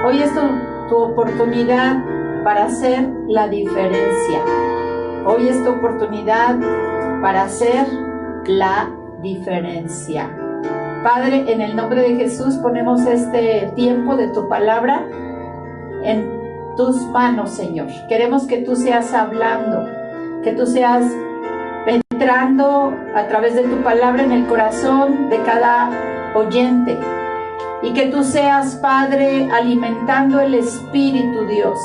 Hoy es tu oportunidad para hacer la diferencia. Hoy es tu oportunidad para hacer la diferencia. Padre, en el nombre de Jesús ponemos este tiempo de tu palabra en tus manos, Señor. Queremos que tú seas hablando, que tú seas penetrando a través de tu palabra en el corazón de cada oyente, y que tú seas, Padre, alimentando el Espíritu, Dios,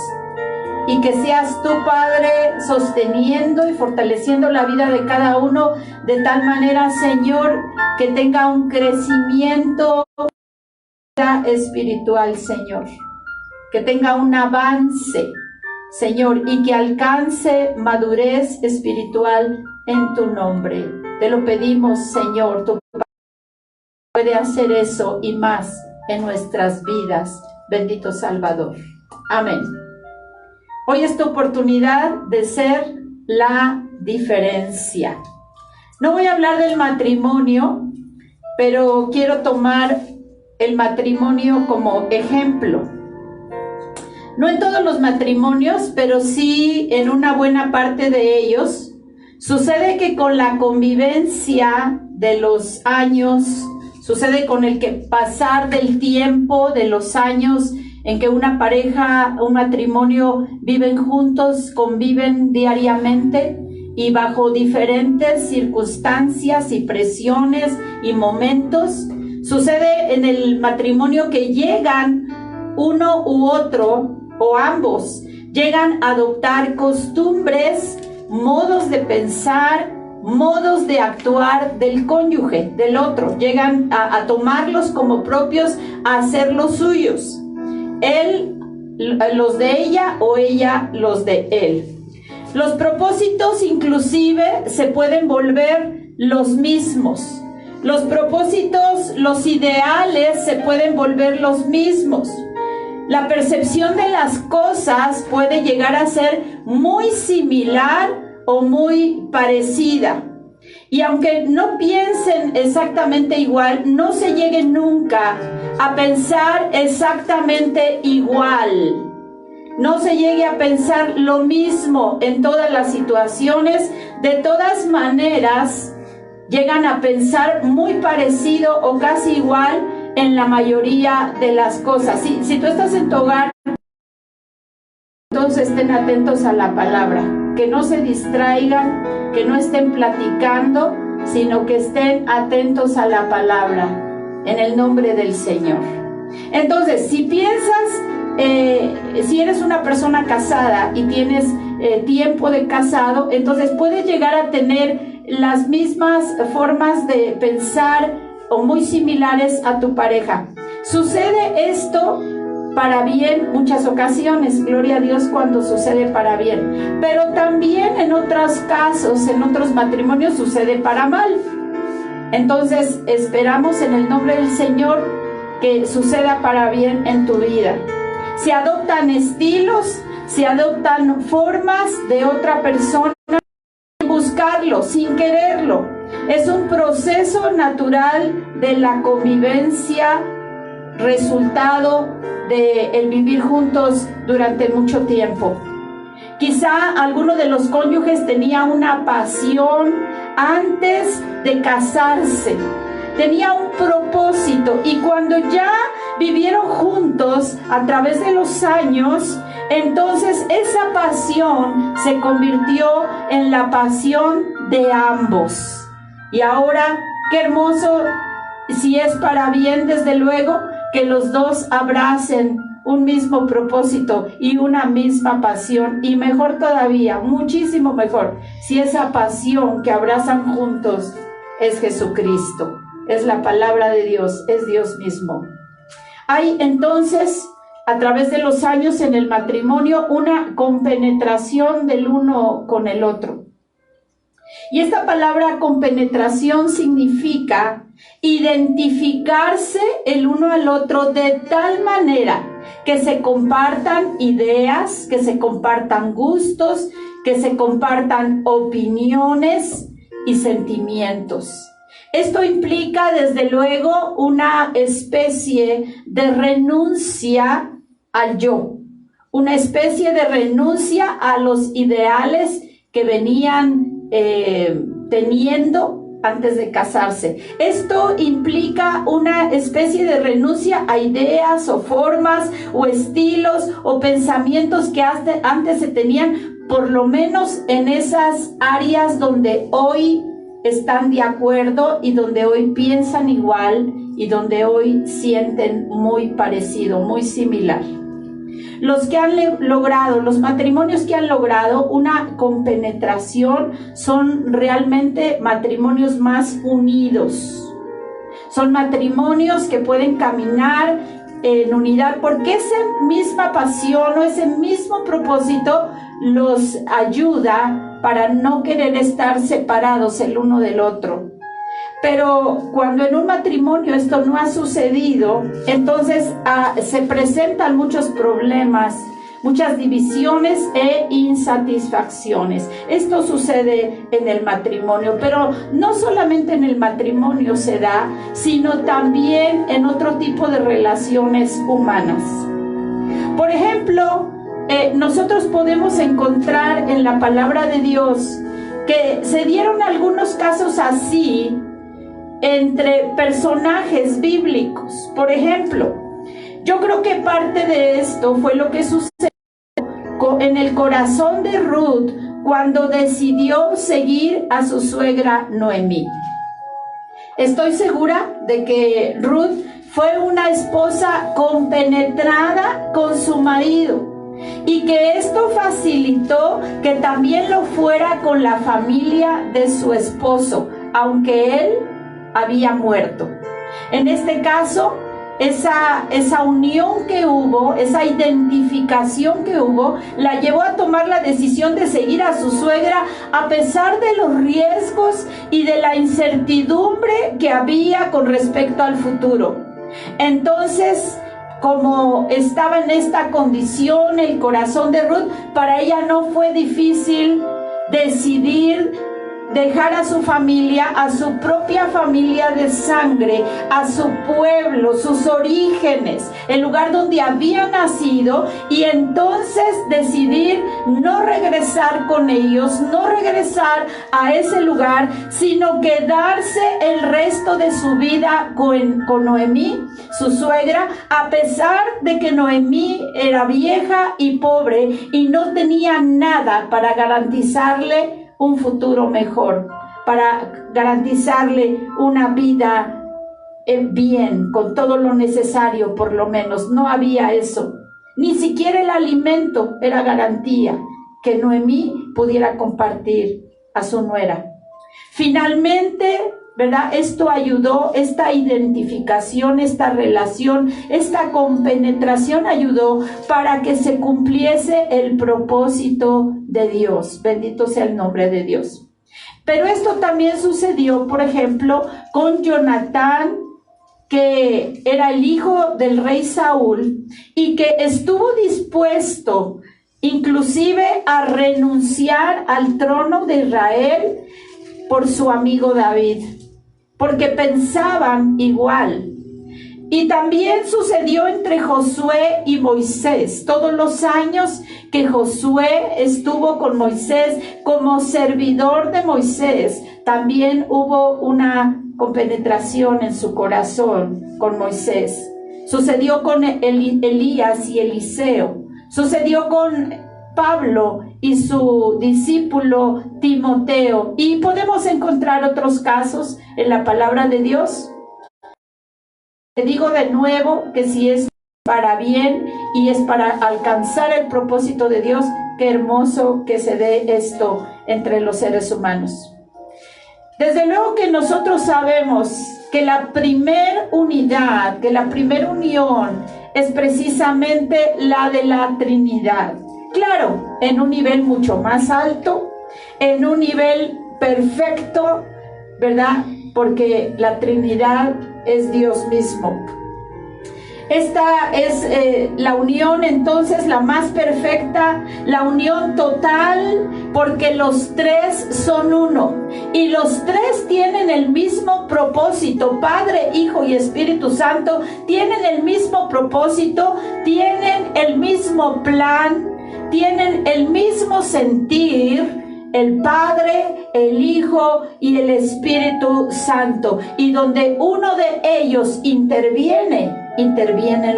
y que seas tú, Padre, sosteniendo y fortaleciendo la vida de cada uno de tal manera, Señor, que tenga un crecimiento espiritual, Señor, que tenga un avance, Señor, y que alcance madurez espiritual en tu nombre. Te lo pedimos, Señor, tu Padre puede hacer eso y más en nuestras vidas, bendito Salvador. Amén. Hoy es tu oportunidad de ser la diferencia. No voy a hablar del matrimonio, pero quiero tomar el matrimonio como ejemplo. No en todos los matrimonios, pero sí en una buena parte de ellos, sucede que con la convivencia de los años, sucede con el que pasar del tiempo, de los años en que una pareja, un matrimonio viven juntos, conviven diariamente y bajo diferentes circunstancias y presiones y momentos, sucede en el matrimonio que llegan uno u otro o ambos, llegan a adoptar costumbres, modos de pensar, modos de actuar del cónyuge, del otro, llegan a tomarlos como propios, a hacerlos suyos. Él los de ella o ella los de él. Los propósitos inclusive se pueden volver los mismos. Los propósitos, los ideales se pueden volver los mismos. La percepción de las cosas puede llegar a ser muy similar o muy parecida. Y aunque no piensen exactamente igual, no se llegue nunca a pensar exactamente igual. No se llegue a pensar lo mismo en todas las situaciones. De todas maneras, llegan a pensar muy parecido o casi igual en la mayoría de las cosas. Si tú estás en tu hogar, entonces estén atentos a la palabra, que no se distraigan, que no estén platicando, sino que estén atentos a la palabra, en el nombre del Señor. Entonces, si piensas, si eres una persona casada y tienes tiempo de casado, entonces puedes llegar a tener las mismas formas de pensar o muy similares a tu pareja. Sucede esto para bien muchas ocasiones, gloria a Dios cuando sucede para bien, pero también en otros casos, en otros matrimonios sucede para mal. Entonces esperamos en el nombre del Señor que suceda para bien en tu vida. Se adoptan estilos, se adoptan formas de otra persona sin buscarlo, sin quererlo. Es un proceso natural de la convivencia, resultado de el vivir juntos durante mucho tiempo. Quizá alguno de los cónyuges tenía una pasión antes de casarse, tenía un propósito, y cuando ya vivieron juntos a través de los años, entonces esa pasión se convirtió en la pasión de ambos. Y ahora, qué hermoso, si es para bien, desde luego, que los dos abracen un mismo propósito y una misma pasión, y mejor todavía, muchísimo mejor, si esa pasión que abrazan juntos es Jesucristo, es la palabra de Dios, es Dios mismo. Hay entonces, a través de los años en el matrimonio, una compenetración del uno con el otro. Y esta palabra compenetración significa identificarse el uno al otro de tal manera que se compartan ideas, que se compartan gustos, que se compartan opiniones y sentimientos. Esto implica, desde luego, una especie de renuncia al yo, una especie de renuncia a los ideales que venían teniendo antes de casarse. Esto implica una especie de renuncia a ideas o formas o estilos o pensamientos que antes se tenían, por lo menos en esas áreas donde hoy están de acuerdo y donde hoy piensan igual y donde hoy sienten muy parecido, muy similar. Los matrimonios que han logrado una compenetración son realmente matrimonios más unidos. Son matrimonios que pueden caminar en unidad porque esa misma pasión o ese mismo propósito los ayuda para no querer estar separados el uno del otro. Pero cuando en un matrimonio esto no ha sucedido, entonces se presentan muchos problemas, muchas divisiones e insatisfacciones. Esto sucede en el matrimonio, pero no solamente en el matrimonio se da, sino también en otro tipo de relaciones humanas. Por ejemplo, nosotros podemos encontrar en la palabra de Dios que se dieron algunos casos así entre personajes bíblicos. Por ejemplo, yo creo que parte de esto fue lo que sucedió en el corazón de Ruth cuando decidió seguir a su suegra Noemí. Estoy segura de que Ruth fue una esposa compenetrada con su marido y que esto facilitó que también lo fuera con la familia de su esposo, aunque él había muerto. En este caso, esa unión que hubo, esa identificación que hubo, la llevó a tomar la decisión de seguir a su suegra a pesar de los riesgos y de la incertidumbre que había con respecto al futuro. Entonces, como estaba en esta condición el corazón de Ruth, para ella no fue difícil decidir dejar a su familia, a su propia familia de sangre, a su pueblo, sus orígenes, el lugar donde había nacido, y entonces decidir no regresar con ellos, no regresar a ese lugar, sino quedarse el resto de su vida con Noemí, su suegra, a pesar de que Noemí era vieja y pobre y no tenía nada para garantizarle un futuro mejor, para garantizarle una vida bien, con todo lo necesario. Por lo menos no había eso, ni siquiera el alimento era garantía que Noemí pudiera compartir a su nuera. Finalmente, ¿verdad? Esto ayudó, esta identificación, esta relación, esta compenetración ayudó para que se cumpliese el propósito de Dios. Bendito sea el nombre de Dios. Pero esto también sucedió, por ejemplo, con Jonatán, que era el hijo del rey Saúl y que estuvo dispuesto inclusive a renunciar al trono de Israel por su amigo David, porque pensaban igual. Y también sucedió entre Josué y Moisés. Todos los años que Josué estuvo con Moisés como servidor de Moisés, también hubo una compenetración en su corazón con Moisés. Sucedió con Elías y Eliseo. Sucedió con Pablo y su discípulo Timoteo. Y podemos encontrar otros casos en la palabra de Dios. Te digo de nuevo que si es para bien y es para alcanzar el propósito de Dios, qué hermoso que se dé esto entre los seres humanos. Desde luego que nosotros sabemos que la primer unidad, que la primera unión es precisamente la de la Trinidad. Claro, en un nivel mucho más alto, en un nivel perfecto, ¿verdad? Porque la Trinidad es Dios mismo. Esta es la unión entonces la más perfecta, la unión total, porque los tres son uno y los tres tienen el mismo propósito. Padre, Hijo y Espíritu Santo tienen el mismo propósito, tienen el mismo plan, tienen el mismo sentir. El Padre, el Hijo y el Espíritu Santo. Y donde uno de ellos intervienen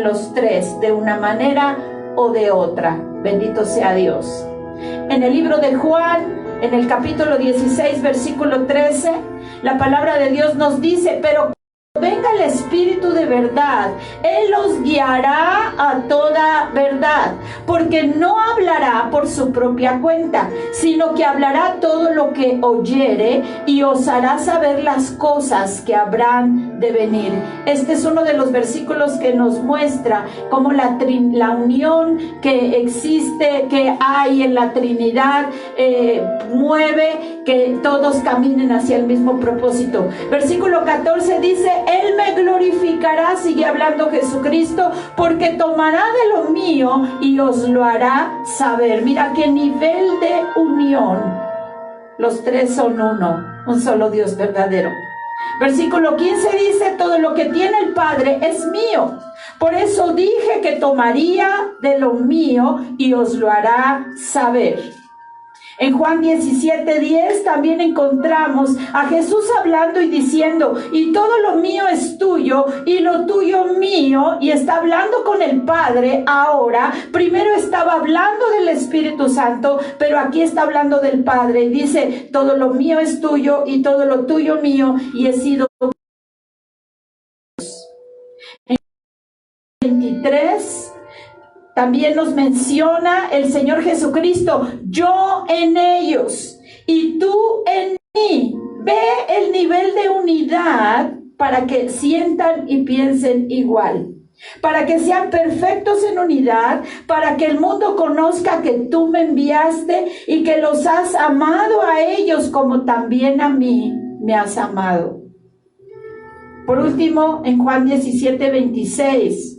los tres de una manera o de otra. Bendito sea Dios. En el libro de Juan, en el capítulo 16, versículo 13, la palabra de Dios nos dice: pero venga el Espíritu de verdad, Él los guiará a toda verdad, porque no hablará por su propia cuenta, sino que hablará todo lo que oyere y os hará saber las cosas que habrán de venir. Este es uno de los versículos que nos muestra cómo la unión que existe, que hay en la Trinidad, mueve que todos caminen hacia el mismo propósito. Versículo 14 dice: Él me glorificará, sigue hablando Jesucristo, porque tomará de lo mío y os lo hará saber. Mira qué nivel de unión. Los tres son uno, un solo Dios verdadero. Versículo 15 dice: todo lo que tiene el Padre es mío. Por eso dije que tomaría de lo mío y os lo hará saber. En Juan 17:10 también encontramos a Jesús hablando y diciendo: y todo lo mío es tuyo y lo tuyo mío. Y está hablando con el Padre ahora. Primero estaba hablando del Espíritu Santo, pero aquí está hablando del Padre. Y dice: todo lo mío es tuyo y todo lo tuyo mío. Y he sido... En 23... también nos menciona el Señor Jesucristo: yo en ellos y tú en mí. Ve el nivel de unidad para que sientan y piensen igual, para que sean perfectos en unidad, para que el mundo conozca que tú me enviaste y que los has amado a ellos como también a mí me has amado. Por último, en Juan 17:26,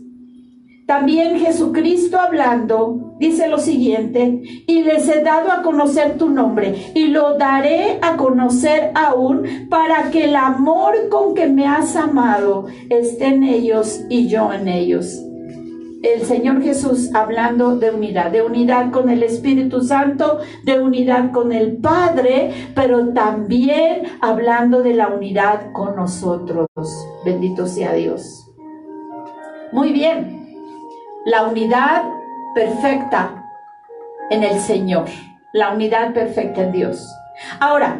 también Jesucristo hablando dice lo siguiente: y les he dado a conocer tu nombre y lo daré a conocer aún, para que el amor con que me has amado esté en ellos y yo en ellos. El Señor Jesús hablando de unidad con el Espíritu Santo, de unidad con el Padre, pero también hablando de la unidad con nosotros. Bendito sea Dios. Muy bien. La unidad perfecta en el Señor, la unidad perfecta en Dios. Ahora,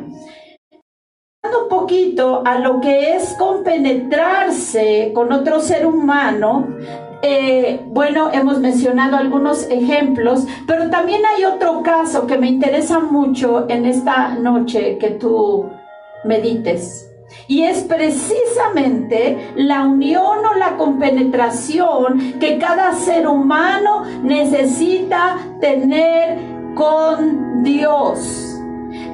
hablando un poquito a lo que es compenetrarse con otro ser humano, bueno, hemos mencionado algunos ejemplos, pero también hay otro caso que me interesa mucho en esta noche que tú medites. Y es precisamente la unión o la compenetración que cada ser humano necesita tener con Dios.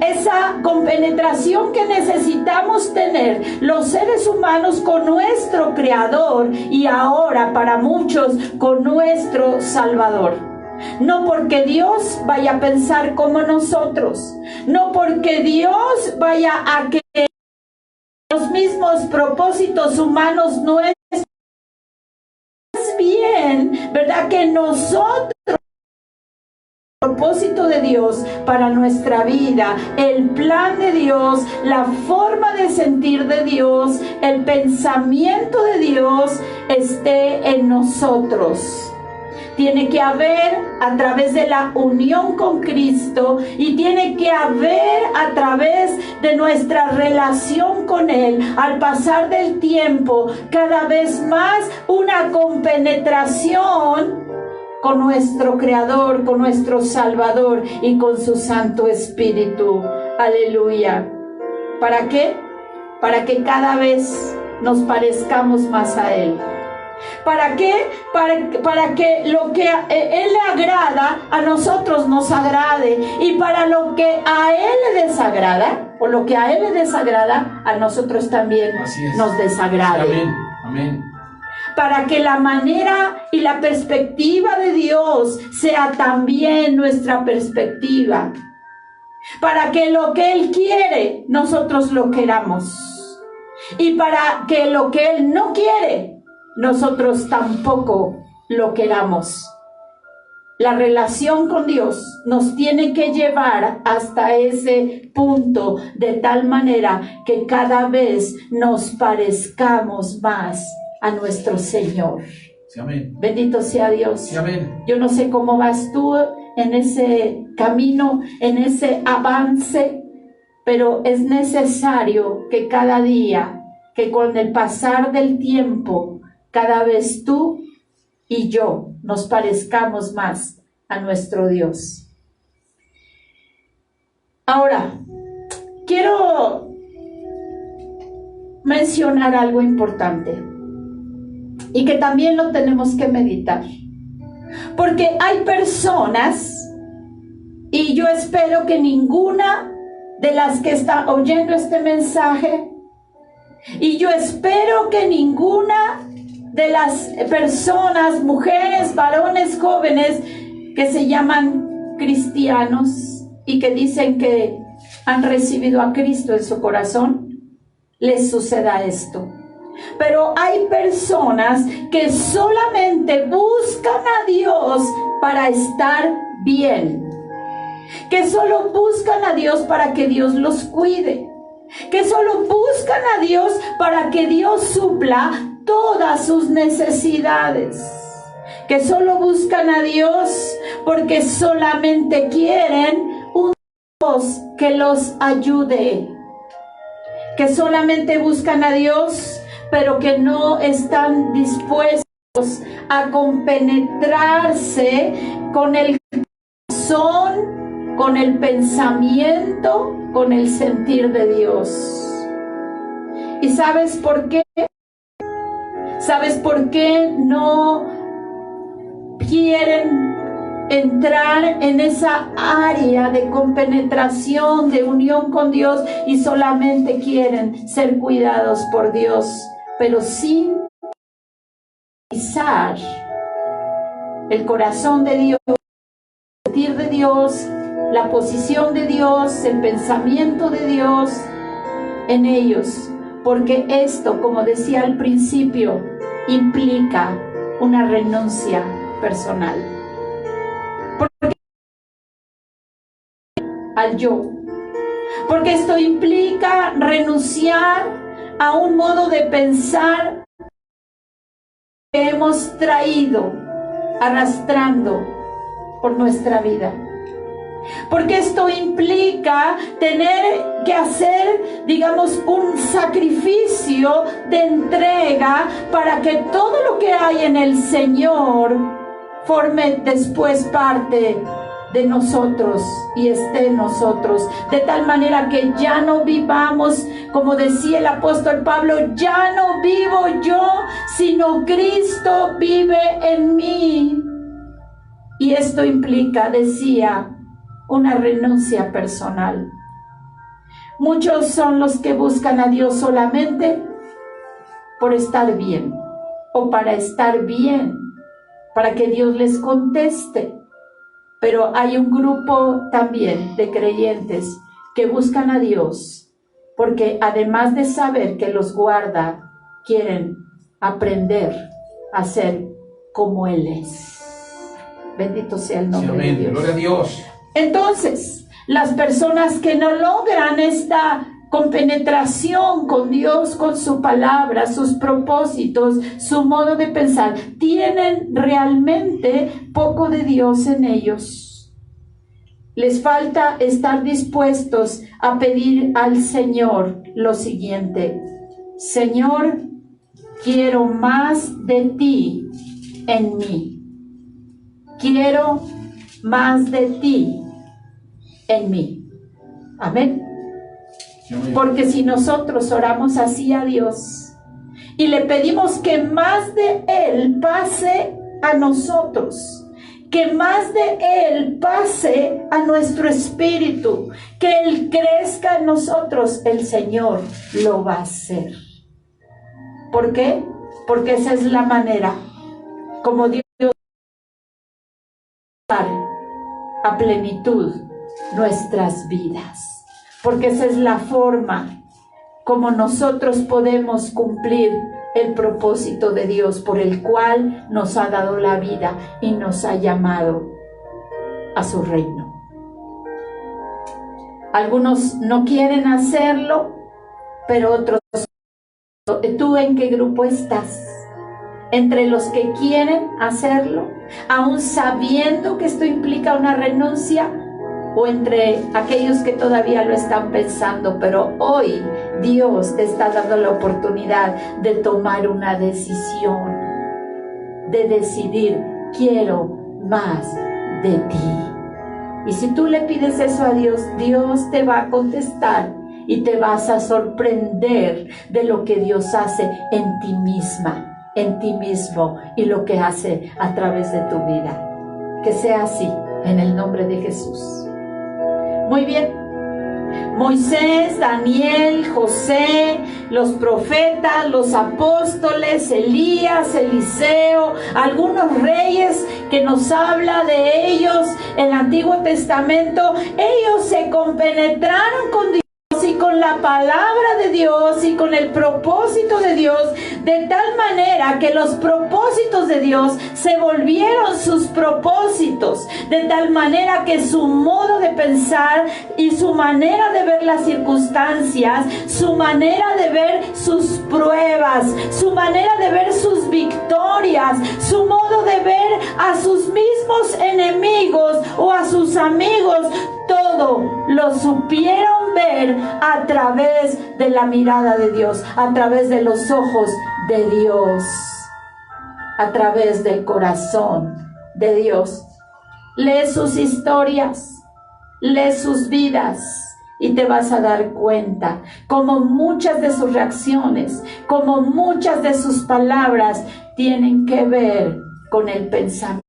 Esa compenetración que necesitamos tener los seres humanos con nuestro Creador y ahora para muchos con nuestro Salvador. No porque Dios vaya a pensar como nosotros, no porque Dios vaya a que los mismos propósitos humanos nuestros. Es bien, ¿verdad? Que nosotros, el propósito de Dios para nuestra vida, el plan de Dios, la forma de sentir de Dios, el pensamiento de Dios esté en nosotros. Tiene que haber a través de la unión con Cristo y tiene que haber a través de nuestra relación con Él, al pasar del tiempo, cada vez más una compenetración con nuestro Creador, con nuestro Salvador y con su Santo Espíritu. Aleluya. ¿Para qué? Para que cada vez nos parezcamos más a Él. ¿Para qué? Para que lo que a Él le agrada, a nosotros nos agrade. Y para lo que a Él le desagrada, o lo que a Él le desagrada, a nosotros también nos desagrade. Amén. Amén. para que la manera y la perspectiva de Dios sea también nuestra perspectiva, para que lo que Él quiere, nosotros lo queramos, y para que lo que Él no quiere, nosotros tampoco lo queramos. La relación con Dios nos tiene que llevar hasta ese punto, de tal manera que cada vez nos parezcamos más a nuestro Señor. Sí, amén. Bendito sea Dios. Sí, amén. Yo no sé cómo vas tú en ese camino, en ese avance, pero es necesario que cada día, que con el pasar del tiempo, cada vez tú y yo nos parezcamos más a nuestro Dios. Ahora, quiero mencionar algo importante y que también lo tenemos que meditar, porque hay personas, y yo espero que ninguna de las que está oyendo este mensaje, y yo espero que ninguna de las personas, mujeres, varones, jóvenes que se llaman cristianos y que dicen que han recibido a Cristo en su corazón, les suceda esto. Pero hay personas que solamente buscan a Dios para estar bien, que solo buscan a Dios para que Dios los cuide, que solo buscan a Dios para que Dios supla todas sus necesidades, que solo buscan a Dios porque solamente quieren un Dios que los ayude, que solamente buscan a Dios pero que no están dispuestos a compenetrarse con el corazón, con el pensamiento, con el sentir de Dios. ¿Y sabes por qué? ¿Sabes por qué no quieren entrar en esa área de compenetración, de unión con Dios, y solamente quieren ser cuidados por Dios, pero sin pisar el corazón de Dios, el sentir de Dios, la posición de Dios, el pensamiento de Dios en ellos? Porque esto, como decía al principio, implica una renuncia personal. Porque al yo. Porque esto implica renunciar a un modo de pensar que hemos traído arrastrando por nuestra vida. Porque esto implica tener que hacer, digamos, un sacrificio de entrega para que todo lo que hay en el Señor forme después parte de nosotros y esté en nosotros, de tal manera que ya no vivamos, como decía el apóstol Pablo, ya no vivo yo, sino Cristo vive en mí. Y esto implica, decía, una renuncia personal. Muchos son los que buscan a Dios solamente por estar bien, o para estar bien, para que Dios les conteste. Pero hay un grupo también de creyentes que buscan a Dios porque, además de saber que los guarda, quieren aprender a ser como Él es. Bendito sea el nombre de Dios. Gloria a Dios. Entonces, las personas que no logran esta compenetración con Dios, con su palabra, sus propósitos, su modo de pensar, tienen realmente poco de Dios en ellos. Les falta estar dispuestos a pedir al Señor lo siguiente: Señor, quiero más de ti en mí. Quiero más de ti en mí. Amén. Porque si nosotros oramos así a Dios y le pedimos que más de Él pase a nosotros, que más de Él pase a nuestro espíritu, que Él crezca en nosotros, el Señor lo va a hacer. ¿Por qué? porque esa es la manera como Dios da a plenitud nuestras vidas, porque esa es la forma como nosotros podemos cumplir el propósito de Dios por el cual nos ha dado la vida y nos ha llamado a su reino. Algunos no quieren hacerlo, pero otros, ¿tú en qué grupo estás? ¿Entre los que quieren hacerlo, aún sabiendo que esto implica una renuncia? ¿O entre aquellos que todavía lo están pensando, pero hoy Dios te está dando la oportunidad de tomar una decisión, de decidir, quiero más de ti? Y si tú le pides eso a Dios, Dios te va a contestar y te vas a sorprender de lo que Dios hace en ti misma, en ti mismo, y lo que hace a través de tu vida. Que sea así, en el nombre de Jesús. Muy bien. Moisés, Daniel, José, los profetas, los apóstoles, Elías, Eliseo, algunos reyes que nos habla de ellos en el Antiguo Testamento, ellos se compenetraron con Dios y con la palabra de Dios y con el propósito de Dios, de tal manera que los propósitos de Dios se volvieron sus propósitos, de tal manera que su modo de pensar y su manera de ver las circunstancias, su manera de ver sus pruebas, su manera de ver sus victorias, su modo de ver a sus mismos enemigos o a sus amigos, todo lo supieron ver a través de la mirada de Dios, a través de los ojos de Dios, a través del corazón de Dios. Lee sus historias, lee sus vidas y te vas a dar cuenta como muchas de sus reacciones, como muchas de sus palabras tienen que ver con el pensamiento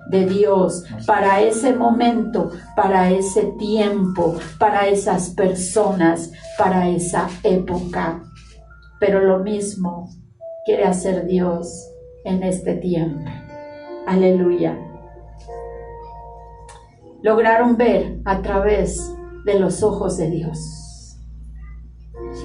de Dios para ese momento, para ese tiempo, para esas personas, para esa época. Pero lo mismo quiere hacer Dios en este tiempo. Aleluya. Lograron ver a través de los ojos de Dios.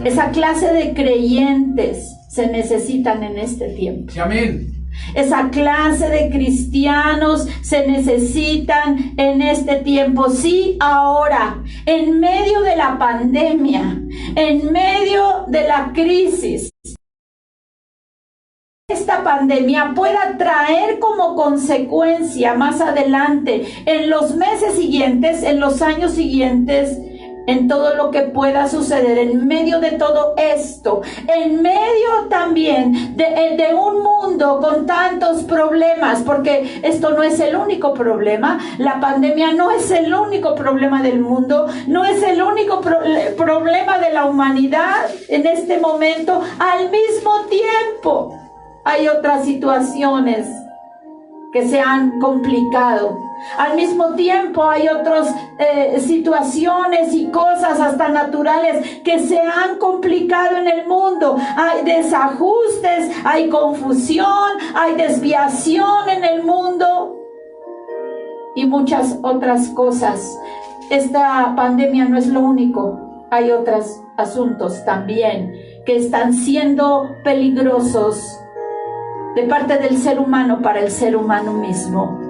Esa clase de creyentes se necesitan en este tiempo. Amén. Esa clase de cristianos se necesitan en este tiempo. Sí, ahora, en medio de la pandemia, en medio de la crisis, esta pandemia pueda traer como consecuencia más adelante, en los meses siguientes, en los años siguientes, en todo lo que pueda suceder, en medio de todo esto, en medio también de un mundo con tantos problemas, porque esto no es el único problema, la pandemia no es el único problema del mundo, no es el único problema de la humanidad en este momento. Al mismo tiempo, hay otras situaciones que se han complicado. Al mismo tiempo hay otras situaciones y cosas hasta naturales que se han complicado en el mundo. Hay desajustes, hay confusión, hay desviación en el mundo y muchas otras cosas. Esta pandemia no es lo único. Hay otros asuntos también que están siendo peligrosos de parte del ser humano para el ser humano mismo.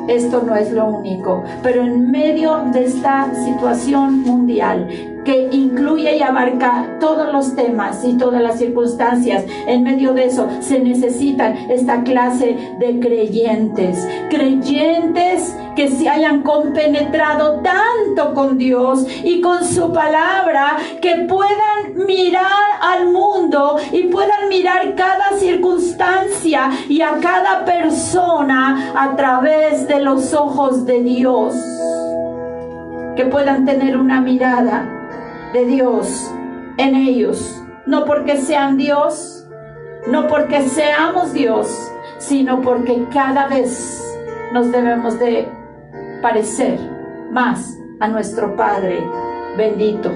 Esto no es lo único, pero en medio de esta situación mundial que incluye y abarca todos los temas y todas las circunstancias, en medio de eso se necesitan esta clase de creyentes que se hayan compenetrado tanto con Dios y con su palabra, que puedan mirar al mundo y puedan mirar cada circunstancia y a cada persona a través de los ojos de Dios, que puedan tener una mirada de Dios en ellos, no porque sean Dios, no porque seamos Dios, sino porque cada vez nos debemos de parecer más a nuestro Padre bendito.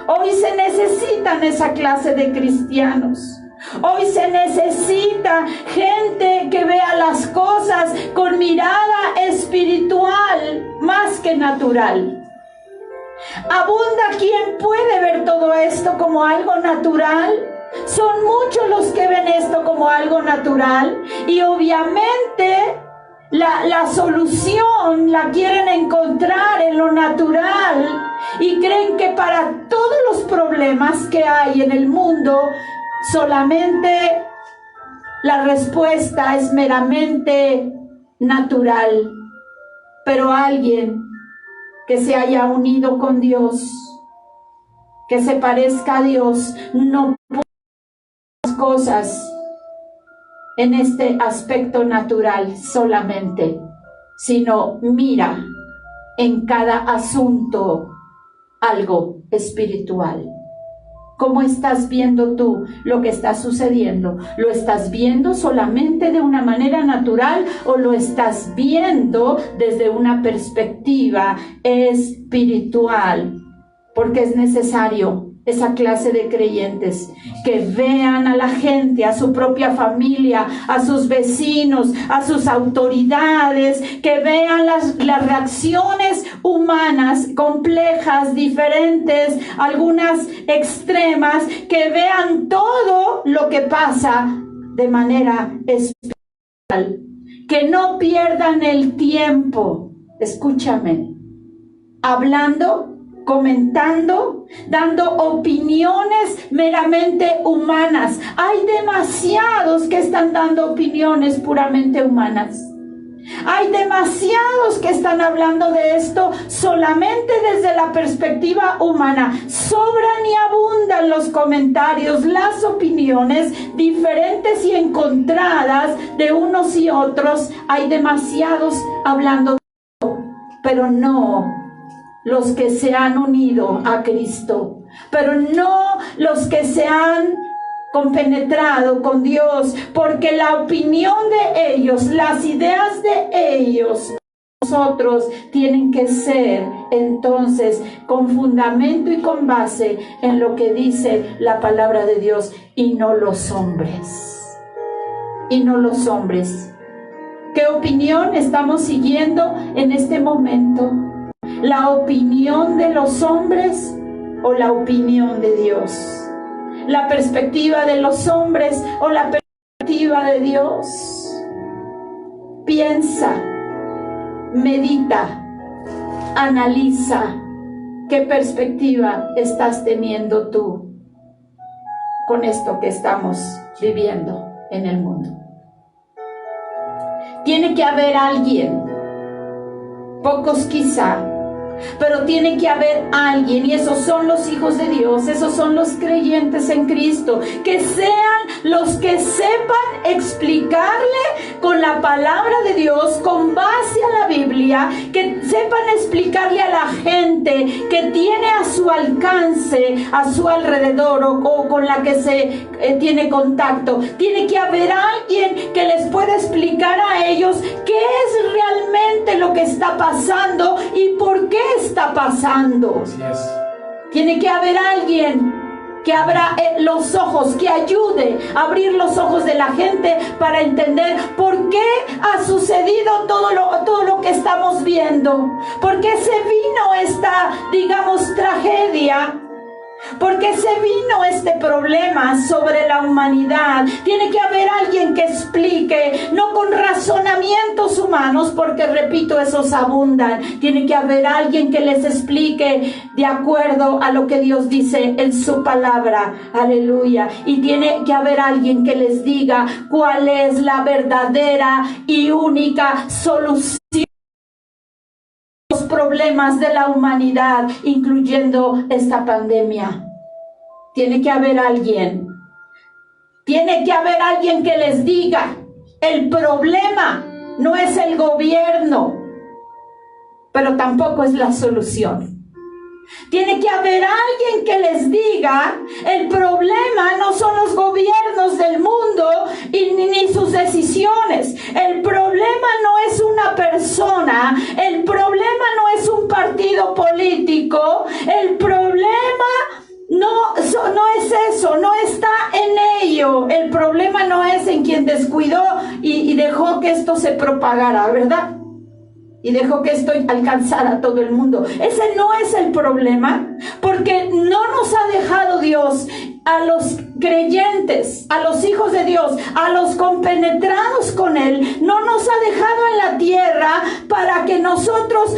Hoy se necesitan esa clase de cristianos. Hoy se necesita gente que vea las cosas con mirada espiritual más que natural. Abunda quien puede ver todo esto como algo natural. Son muchos los que ven esto como algo natural y obviamente la solución la quieren encontrar en lo natural y creen que para todos los problemas que hay en el mundo solamente la respuesta es meramente natural. Pero alguien que se haya unido con Dios, que se parezca a Dios, no puede hacer cosas en este aspecto natural solamente, sino mira en cada asunto algo espiritual. ¿Cómo estás viendo tú lo que está sucediendo? ¿Lo estás viendo solamente de una manera natural o lo estás viendo desde una perspectiva espiritual? Porque es necesario esa clase de creyentes que vean a la gente, a su propia familia, a sus vecinos, a sus autoridades, que vean las reacciones humanas complejas, diferentes, algunas extremas, que vean todo lo que pasa de manera espiritual, que no pierdan el tiempo, escúchame, hablando, comentando, dando opiniones meramente humanas. Hay demasiados que están dando opiniones puramente humanas. Hay demasiados que están hablando de esto solamente desde la perspectiva humana. Sobran y abundan los comentarios, las opiniones diferentes y encontradas de unos y otros. Hay demasiados hablando de esto, pero no los que se han unido a Cristo, pero no los que se han compenetrado con Dios, porque la opinión de ellos, las ideas de ellos, nosotros tienen que ser entonces con fundamento y con base en lo que dice la palabra de Dios y no los hombres. Y no los hombres. ¿Qué opinión estamos siguiendo en este momento? ¿La opinión de los hombres o la opinión de Dios? ¿La perspectiva de los hombres o la perspectiva de Dios? Piensa, medita, analiza qué perspectiva estás teniendo tú con esto que estamos viviendo en el mundo. Tiene que haber alguien, pocos quizá, pero tiene que haber alguien, y esos son los hijos de Dios, esos son los creyentes en Cristo, que sean los que sepan explicarle con la palabra de Dios, con base a la Biblia, que sepan explicarle a la gente que tiene a su alcance, a su alrededor o con la que se tiene contacto. Tiene que haber alguien que les pueda explicar a ellos qué es realmente lo que está pasando y por qué está pasando. Así es. Tiene que haber alguien que abra los ojos, que ayude a abrir los ojos de la gente para entender por qué ha sucedido todo lo que estamos viendo, por qué se vino esta, digamos, tragedia. ¿Por qué se vino este problema sobre la humanidad? Tiene que haber alguien que explique, no con razonamientos humanos, porque repito, esos abundan. Tiene que haber alguien que les explique de acuerdo a lo que Dios dice en su palabra. Aleluya. Y tiene que haber alguien que les diga cuál es la verdadera y única solución problemas de la humanidad, incluyendo esta pandemia. Tiene que haber alguien que les diga, el problema no es el gobierno, pero tampoco es la solución. Tiene que haber alguien que les diga, el problema no son los gobiernos del mundo ni sus decisiones. El problema no es una persona, el problema no es un partido político, el problema no es eso, no está en ello. descuido. El problema no es en quien descuidó y dejó que esto se propagara, ¿verdad? Y dejó que esto alcanzara a todo el mundo. Ese no es el problema, porque no nos ha dejado Dios a los creyentes, a los hijos de Dios, a los compenetrados con Él. No nos ha dejado en la tierra para que nosotros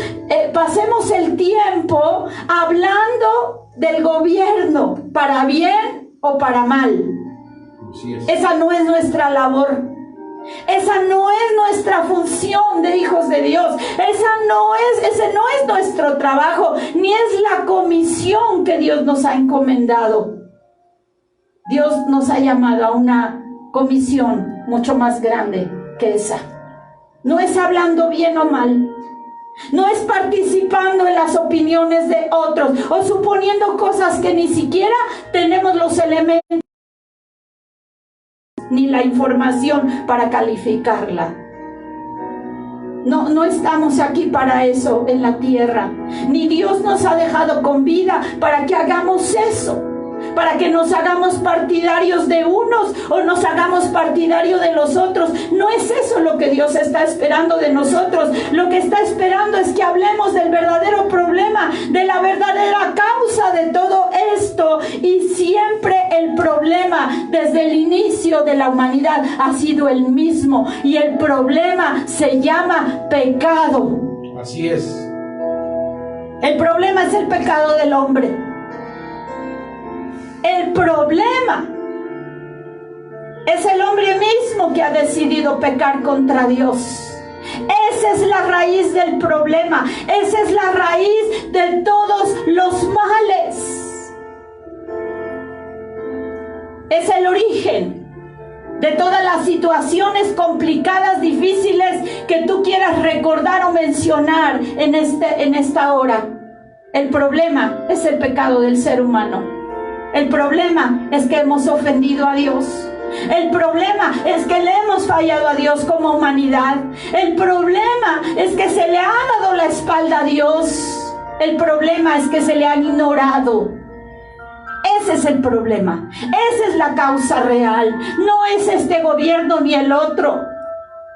pasemos el tiempo hablando del gobierno, para bien o para mal. Esa no es nuestra labor. Esa no es nuestra función de hijos de Dios. Ese no es nuestro trabajo, ni es la comisión que Dios nos ha encomendado. Dios nos ha llamado a una comisión mucho más grande que esa. No es hablando bien o mal. No es participando en las opiniones de otros o suponiendo cosas que ni siquiera tenemos los elementos ni la información para calificarla. No estamos aquí para eso en la tierra. Ni Dios nos ha dejado con vida para que hagamos eso, para que nos hagamos partidarios de unos o nos hagamos partidarios de los otros. No es eso lo que Dios está esperando de nosotros. Lo que está esperando es que hablemos del verdadero problema, de la verdadera causa de todo esto. Y siempre el problema desde el inicio de la humanidad ha sido el mismo, y el problema se llama pecado. Así es. El problema es el pecado del hombre. El problema es el hombre mismo que ha decidido pecar contra Dios. Esa es la raíz del problema. Esa es la raíz de todos los males. Es el origen de todas las situaciones complicadas, difíciles que tú quieras recordar o mencionar en esta hora. El problema es el pecado del ser humano. El problema es que hemos ofendido a Dios. El problema es que le hemos fallado a Dios como humanidad. El problema es que se le ha dado la espalda a Dios. El problema es que se le ha ignorado. Ese es el problema. Esa es la causa real. No es este gobierno ni el otro,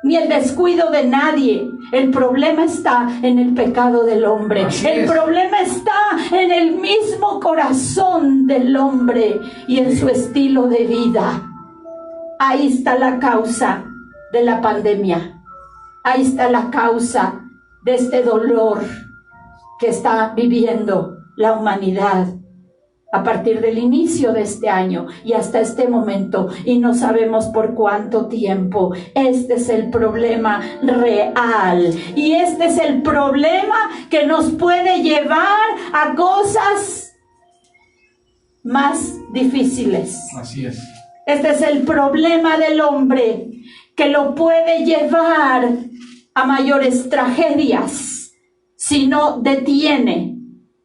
ni el descuido de nadie. El problema está en el pecado del hombre. El problema está en el mismo corazón del hombre y en su estilo de vida. Ahí está la causa de la pandemia. Ahí está la causa de este dolor que está viviendo la humanidad a partir del inicio de este año y hasta este momento, y no sabemos por cuánto tiempo. Este es el problema real, y este es el problema que nos puede llevar a cosas más difíciles. Así es. Este es el problema del hombre, que lo puede llevar a mayores tragedias si no detiene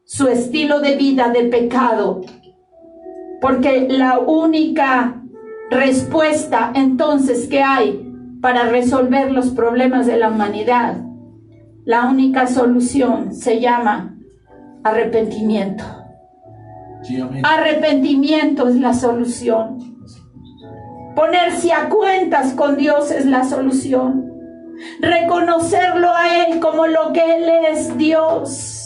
su estilo de vida de pecado. Porque la única respuesta entonces que hay para resolver los problemas de la humanidad, la única solución se llama arrepentimiento. Sí, amén. Arrepentimiento es la solución. Ponerse a cuentas con Dios es la solución. Reconocerlo a Él como lo que Él es, Dios.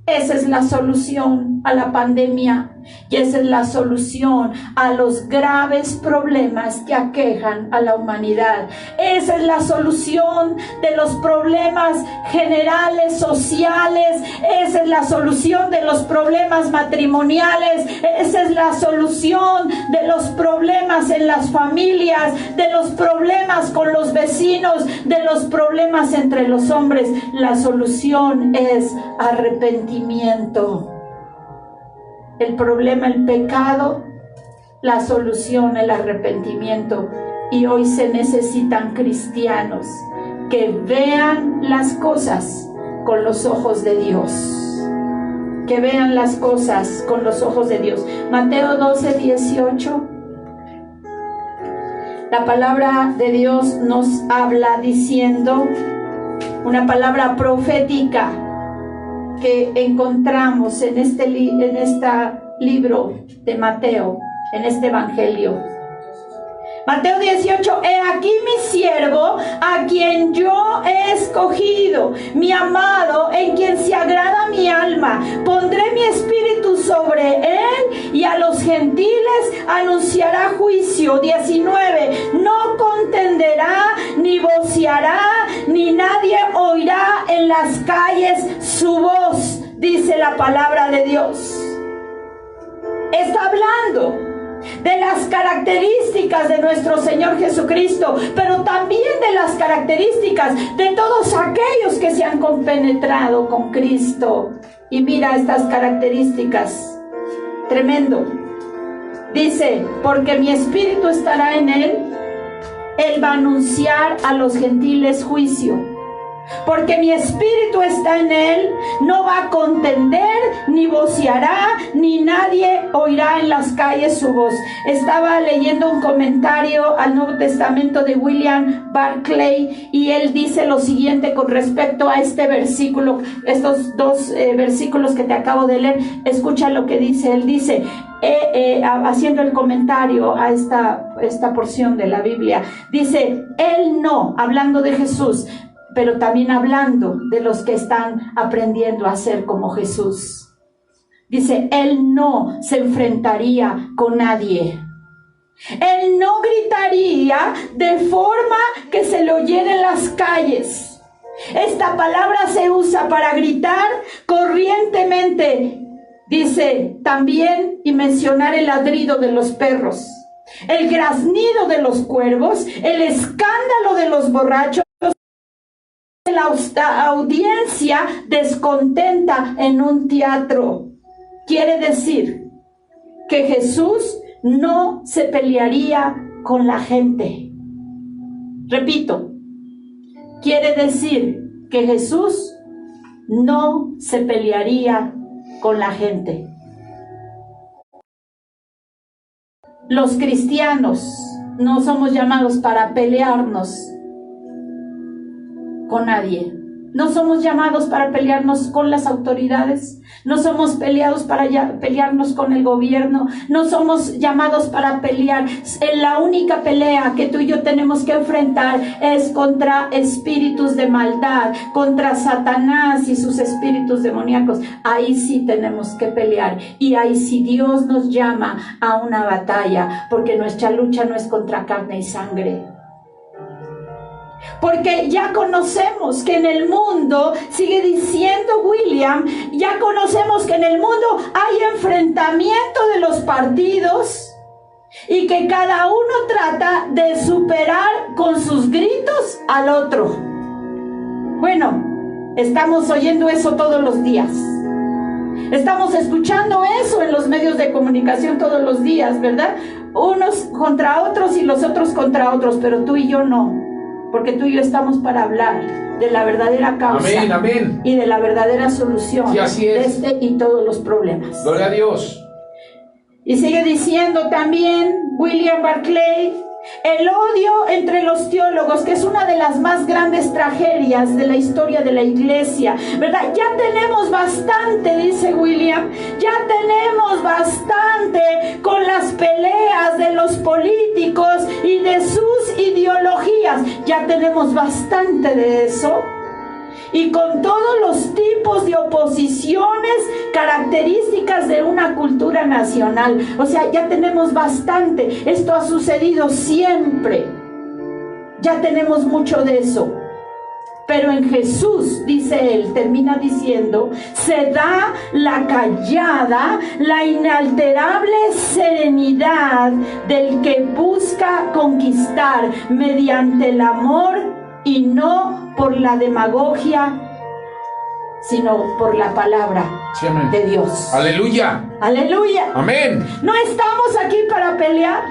Esa es la solución a la pandemia, y esa es la solución a los graves problemas que aquejan a la humanidad. Esa es la solución de los problemas generales, sociales. Esa es la solución de los problemas matrimoniales. Esa es la solución de los problemas en las familias, de los problemas con los vecinos, de los problemas entre los hombres. La solución es arrepentimiento. El problema, el pecado, la solución, el arrepentimiento. Y hoy se necesitan cristianos que vean las cosas con los ojos de Dios. Que vean las cosas con los ojos de Dios. Mateo 12:18. La palabra de Dios nos habla diciendo, una palabra profética que encontramos en este libro de Mateo, en este evangelio. Mateo 18, he aquí mi siervo, a quien yo he escogido, mi amado, en quien se agrada mi alma. Pondré mi espíritu sobre él y a los gentiles anunciará juicio. 19, no contenderá, ni voceará, ni nadie oirá en las calles su voz, dice la palabra de Dios. Está hablando de las características de nuestro Señor Jesucristo, pero también de las características de todos aquellos que se han compenetrado con Cristo. Y mira estas características, tremendo. Dice, porque mi espíritu estará en él va a anunciar a los gentiles juicio. Porque mi espíritu está en él, no va a contender, ni voceará, ni nadie oirá en las calles su voz. Estaba leyendo un comentario al Nuevo Testamento de William Barclay, y él dice lo siguiente con respecto a este versículo, estos dos versículos que te acabo de leer. Escucha lo que dice. Él dice, haciendo el comentario a esta porción de la Biblia, dice, él no, hablando de Jesús, pero también hablando de los que están aprendiendo a ser como Jesús. Dice, él no se enfrentaría con nadie. Él no gritaría de forma que se le oyera en las calles. Esta palabra se usa para gritar corrientemente. Dice también, y mencionar el ladrido de los perros, el graznido de los cuervos, el escándalo de los borrachos, la audiencia descontenta en un teatro. Quiere decir que Jesús no se pelearía con la gente. Repito, quiere decir que Jesús no se pelearía con la gente. Los cristianos no somos llamados para pelearnos con nadie. No somos llamados para pelearnos con las autoridades. No somos peleados para pelearnos con el gobierno. No somos llamados para pelear. La única pelea que tú y yo tenemos que enfrentar es contra espíritus de maldad, contra Satanás y sus espíritus demoníacos. Ahí sí tenemos que pelear. Y ahí sí Dios nos llama a una batalla, porque nuestra lucha no es contra carne y sangre. Porque ya conocemos que en el mundo, sigue diciendo William, ya conocemos que en el mundo hay enfrentamiento de los partidos y que cada uno trata de superar con sus gritos al otro. Bueno, estamos oyendo eso todos los días. Estamos escuchando eso en los medios de comunicación todos los días, ¿verdad? Unos contra otros y los otros contra otros, pero tú y yo no. Porque tú y yo estamos para hablar de la verdadera causa. Amén, amén. Y de la verdadera solución, sí, así es, de este y todos los problemas. Gloria a Dios. Y sigue diciendo también William Barclay, el odio entre los teólogos, que es una de las más grandes tragedias de la historia de la iglesia, ¿verdad? Ya tenemos bastante, dice William, ya tenemos bastante con las peleas de los políticos y de sus ideologías. Ya tenemos bastante de eso. Y con todos los tipos de oposiciones características de una cultura nacional. O sea, ya tenemos bastante. Esto ha sucedido siempre. Ya tenemos mucho de eso. Pero en Jesús, dice él, termina diciendo, se da la callada, la inalterable serenidad del que busca conquistar mediante el amor y no por la demagogia, sino por la palabra de Dios. Aleluya. Aleluya. Amén. No estamos aquí para pelear.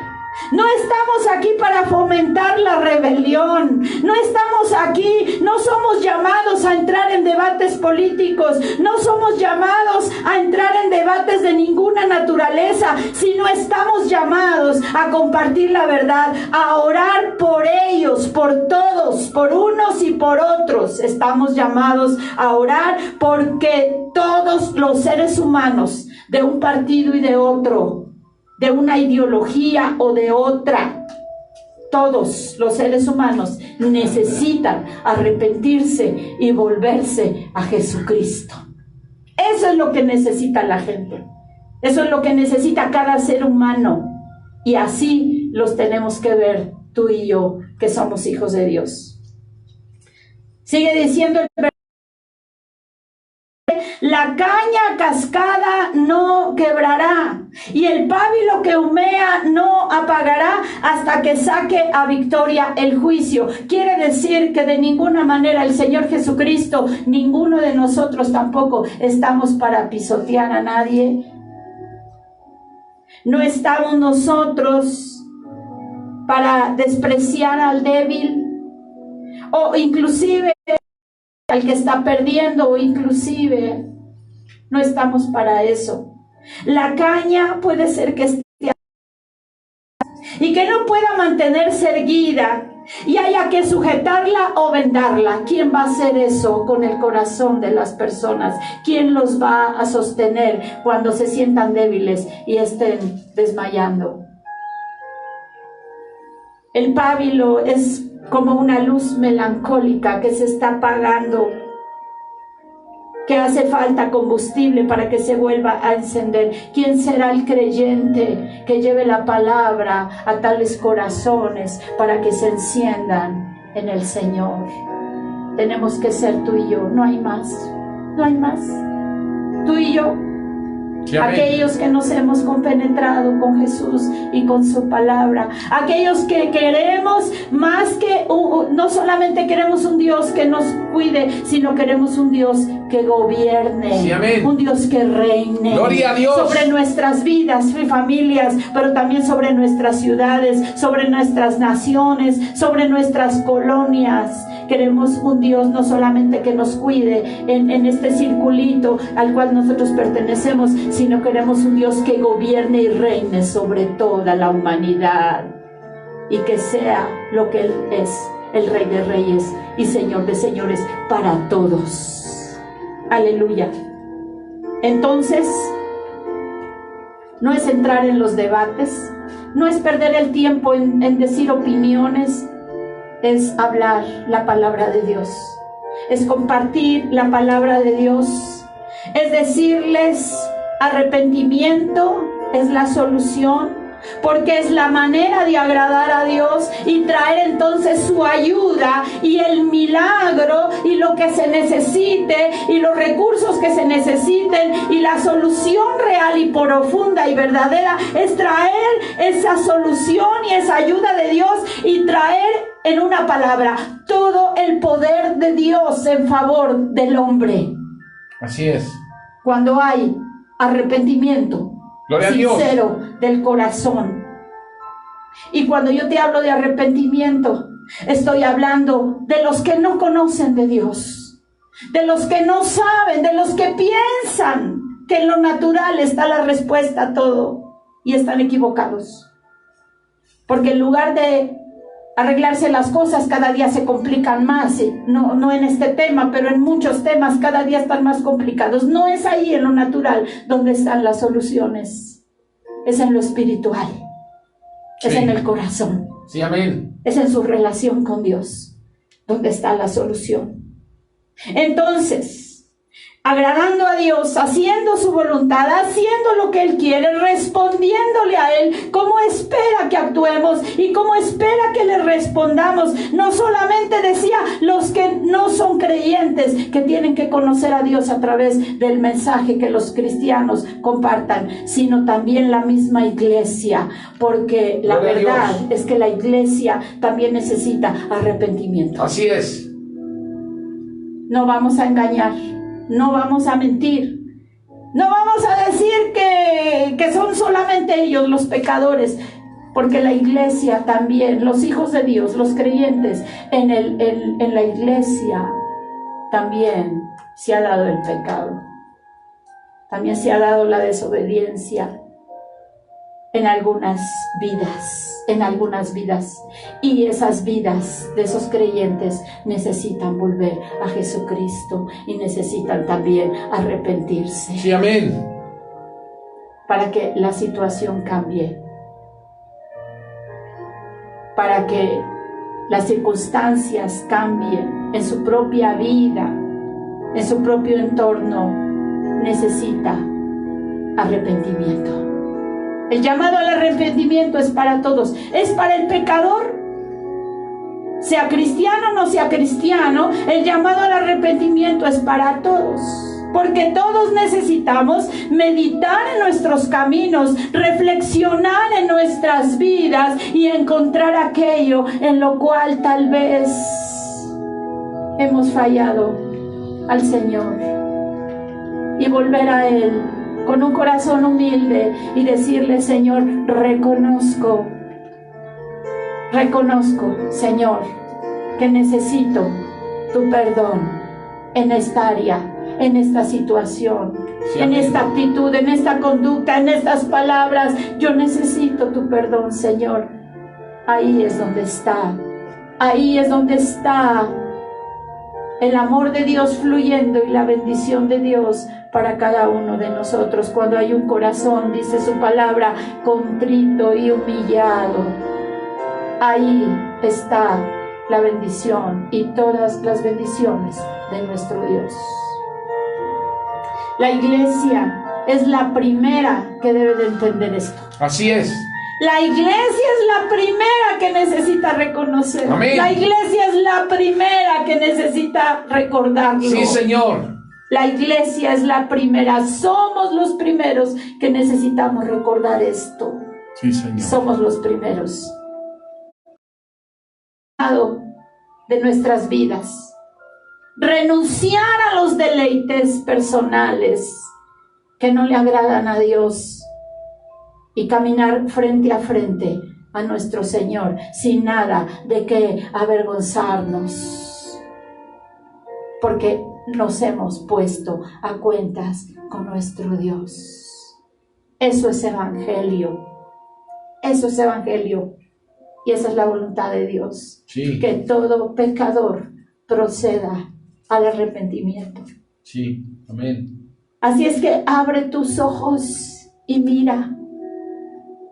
No estamos aquí para fomentar la rebelión. No estamos aquí, no somos llamados a entrar en debates políticos. No somos llamados a entrar en debates de ninguna naturaleza, sino estamos llamados a compartir la verdad, a orar por ellos, por todos, por unos y por otros. Estamos llamados a orar porque todos los seres humanos, de un partido y de otro, de una ideología o de otra, todos los seres humanos necesitan arrepentirse y volverse a Jesucristo. Eso es lo que necesita la gente. Eso es lo que necesita cada ser humano. Y así los tenemos que ver tú y yo, que somos hijos de Dios. Sigue diciendo el versículo: la caña cascada no quebrará, y el pábilo que humea no apagará hasta que saque a victoria el juicio. Quiere decir que de ninguna manera el Señor Jesucristo, ninguno de nosotros tampoco estamos para pisotear a nadie. No estamos nosotros para despreciar al débil, o inclusive al que está perdiendo, o inclusive no estamos para eso. La caña puede ser que esté y que no pueda mantenerse erguida y haya que sujetarla o vendarla. ¿Quién va a hacer eso con el corazón de las personas? ¿Quién los va a sostener cuando se sientan débiles y estén desmayando? El pábilo es como una luz melancólica que se está apagando, que hace falta combustible para que se vuelva a encender. ¿Quién será el creyente que lleve la palabra a tales corazones para que se enciendan en el Señor? Tenemos que ser tú y yo, no hay más, no hay más. Tú y yo, sí, aquellos que nos hemos compenetrado con Jesús y con su palabra, aquellos que queremos más que, no solamente queremos un Dios que nos cuide, sino queremos un Dios que gobierne, sí, un Dios que reine. Gloria a Dios. Sobre nuestras vidas y familias, pero también sobre nuestras ciudades, sobre nuestras naciones, sobre nuestras colonias. Queremos un Dios no solamente que nos cuide en este circulito al cual nosotros pertenecemos, sino queremos un Dios que gobierne y reine sobre toda la humanidad y que sea lo que Él es, el Rey de Reyes y Señor de Señores para todos. Aleluya. Entonces, no es entrar en los debates, no es perder el tiempo en decir opiniones, es hablar la palabra de Dios, es compartir la palabra de Dios, es decirles: arrepentimiento es la solución, porque es la manera de agradar a Dios y traer entonces su ayuda y el milagro y lo que se necesite y los recursos que se necesiten, y la solución real y profunda y verdadera es traer esa solución y esa ayuda de Dios y traer, en una palabra, todo el poder de Dios en favor del hombre. Así es. Cuando hay arrepentimiento sincero del corazón. Y cuando yo te hablo de arrepentimiento, estoy hablando de los que no conocen de Dios, de los que no saben, de los que piensan que en lo natural está la respuesta a todo, y están equivocados, porque en lugar de arreglarse las cosas, cada día se complican más. No en este tema, pero en muchos temas cada día están más complicados. No es ahí en lo natural donde están las soluciones, es en lo espiritual, sí, es en el corazón, sí, amén, es en su relación con Dios donde está la solución. Entonces, agradando a Dios, haciendo su voluntad, haciendo lo que Él quiere, respondiéndole a Él, como espera que actuemos y como espera que le respondamos. No solamente decía los que no son creyentes, que tienen que conocer a Dios a través del mensaje que los cristianos compartan, sino también la misma iglesia, porque la verdad es que la iglesia también necesita arrepentimiento. Así es. No vamos a engañar, no vamos a mentir, no vamos a decir que son solamente ellos los pecadores, porque la iglesia también, los hijos de Dios, los creyentes, en la iglesia también se ha dado el pecado, también se ha dado la desobediencia en algunas vidas, y esas vidas de esos creyentes necesitan volver a Jesucristo y necesitan también arrepentirse. Sí, amén. Para que la situación cambie. para que las circunstancias cambien en su propia vida, en su propio entorno, necesita arrepentimiento. El llamado al arrepentimiento es para todos, es para el pecador, sea cristiano o no sea cristiano. El llamado al arrepentimiento es para todos, porque todos necesitamos meditar en nuestros caminos, reflexionar en nuestras vidas y encontrar aquello en lo cual tal vez hemos fallado al Señor y volver a Él con un corazón humilde y decirle: Señor, reconozco, Señor, que necesito tu perdón en esta área, en esta situación, sí, en esta actitud, en esta conducta, en estas palabras. Yo necesito tu perdón, Señor. Ahí es donde está el amor de Dios fluyendo y la bendición de Dios para cada uno de nosotros. Cuando hay un corazón, dice su palabra, contrito y humillado, ahí está la bendición y todas las bendiciones de nuestro Dios. La iglesia es la primera que debe de entender esto. Así es. La iglesia es la primera que necesita reconocer. Amén. La iglesia es la primera que necesita recordarlo. Sí, Señor. La iglesia es la primera. Somos los primeros que necesitamos recordar esto. Sí, Señor. Somos los primeros de nuestras vidas. Renunciar a los deleites personales que no le agradan a Dios y caminar frente a frente a nuestro Señor sin nada de qué avergonzarnos, porque nos hemos puesto a cuentas con nuestro Dios. Eso es evangelio. Eso es evangelio. Y esa es la voluntad de Dios. Sí. Que todo pecador proceda al arrepentimiento. Sí, amén. Así es que abre tus ojos y mira.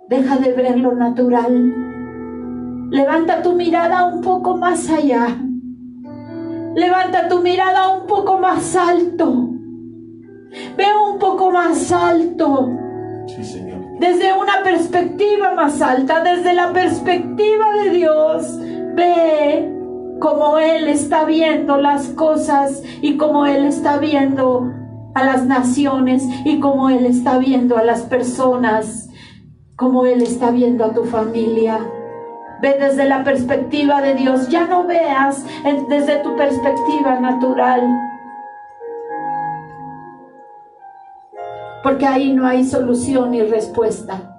Deja de ver lo natural. Levanta tu mirada un poco más allá. Levanta tu mirada un poco más alto. Ve un poco más alto. Sí, Señor. Desde una perspectiva más alta, desde la perspectiva de Dios. Ve cómo Él está viendo las cosas y cómo Él está viendo a las naciones y cómo Él está viendo a las personas, cómo Él está viendo a tu familia. Ve desde la perspectiva de Dios. Ya no veas desde tu perspectiva natural, porque ahí no hay solución ni respuesta.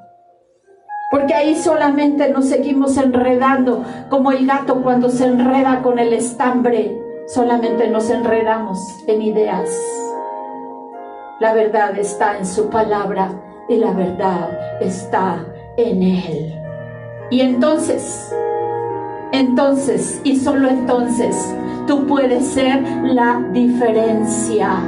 Porque ahí solamente nos seguimos enredando como el gato cuando se enreda con el estambre. Solamente nos enredamos en ideas. La verdad está en su palabra y la verdad está en Él. Y entonces y solo entonces tú puedes ser la diferencia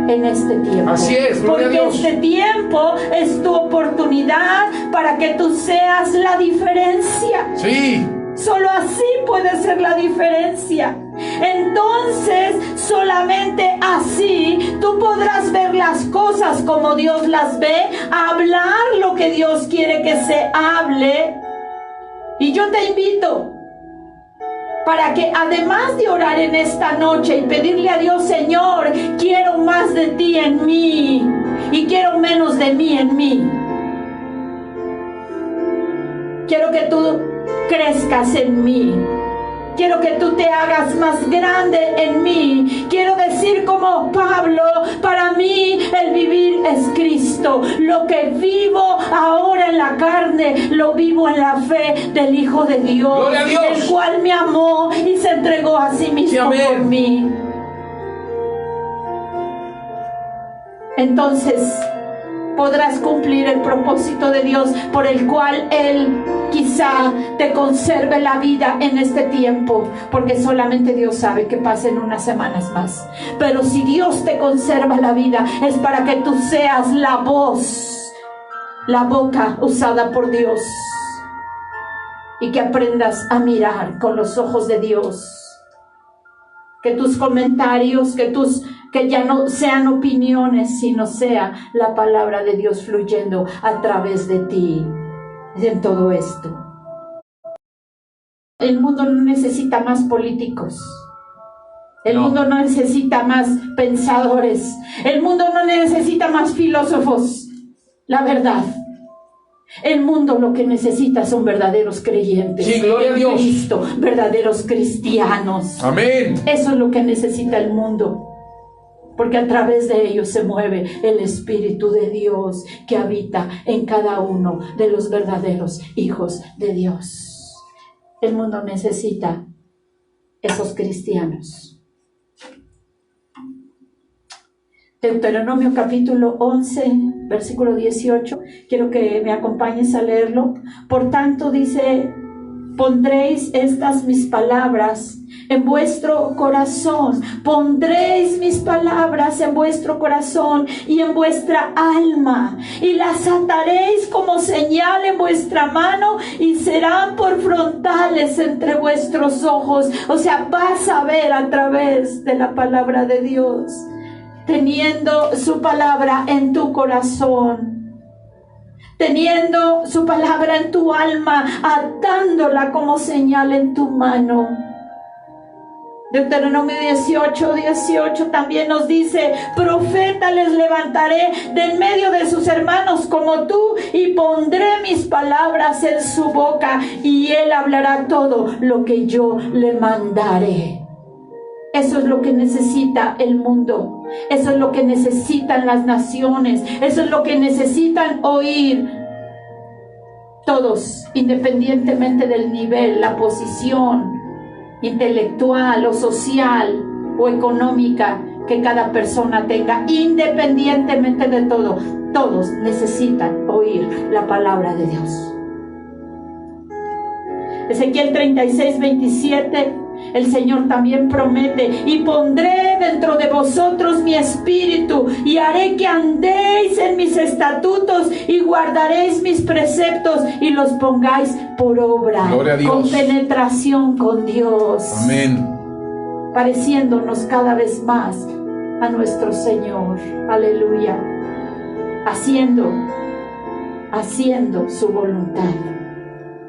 en este tiempo. Así es, gloria a porque Dios. este tiempo es tu oportunidad para que tú seas la diferencia. Sí. Solo así puede ser la diferencia. Entonces, solamente así tú podrás ver las cosas como Dios las ve, hablar lo que Dios quiere que se hable. Y yo te invito para que, además de orar en esta noche y pedirle a Dios: Señor, quiero más de ti en mí y quiero menos de mí en mí. Quiero que tú crezcas en mí. Quiero que tú te hagas más grande en mí. Quiero decir como Pablo: para mí el vivir es Cristo. Lo que vivo ahora en la carne, lo vivo en la fe del Hijo de Dios, ¡Gloria a Dios!, el cual me amó y se entregó a sí mismo por mí. Entonces podrás cumplir el propósito de Dios por el cual Él quizá te conserve la vida en este tiempo, porque solamente Dios sabe que pasen unas semanas más. Pero si Dios te conserva la vida, es para que tú seas la voz, la boca usada por Dios. y que aprendas a mirar con los ojos de Dios. Que tus comentarios, que ya no sean opiniones, sino sea la palabra de Dios fluyendo a través de ti en todo esto. El mundo no necesita más políticos. El mundo no necesita más pensadores. El mundo no necesita más filósofos. La verdad. El mundo lo que necesita son verdaderos creyentes. Sí, gloria a Dios. Cristo, verdaderos cristianos. Amén. Eso es lo que necesita el mundo. Porque a través de ellos se mueve el Espíritu de Dios que habita en cada uno de los verdaderos hijos de Dios. El mundo necesita esos cristianos. Deuteronomio capítulo 11, versículo 18. Quiero que me acompañes a leerlo. Por tanto, dice: pondréis estas mis palabras en vuestro corazón. Pondréis mis palabras en vuestro corazón y en vuestra alma, y las ataréis como señal en vuestra mano, y serán por frontales entre vuestros ojos. O sea, vas a ver a través de la palabra de Dios, teniendo su palabra en tu corazón, teniendo su palabra en tu alma, atándola como señal en tu mano. Deuteronomio 18 también nos dice: profeta les levantaré de en medio de sus hermanos como tú, y pondré mis palabras en su boca, y él hablará todo lo que yo le mandaré. Eso es lo que necesita el mundo. Eso es lo que necesitan las naciones. Eso es lo que necesitan oír todos, independientemente del nivel, la posición intelectual o social o económica que cada persona tenga, independientemente de todo. Todos necesitan oír la palabra de Dios. Ezequiel 36, 27. El Señor también promete: y pondré dentro de vosotros mi espíritu, y haré que andéis en mis estatutos, y guardaréis mis preceptos, y los pongáis por obra. Gloria a Dios. Con penetración con Dios. Amén. Pareciéndonos cada vez más a nuestro Señor. Aleluya. Haciendo su voluntad,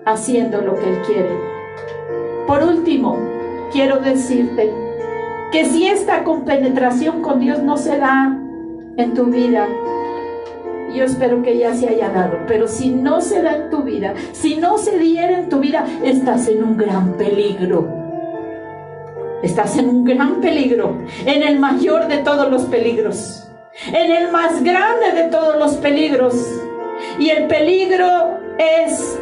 haciendo lo que Él quiere. Por último, quiero decirte que si esta compenetración con Dios no se da en tu vida, yo espero que ya se haya dado, pero si no se da en tu vida, si no se diera en tu vida, estás en un gran peligro. Estás en un gran peligro, en el mayor de todos los peligros, en el más grande de todos los peligros. Y el peligro es...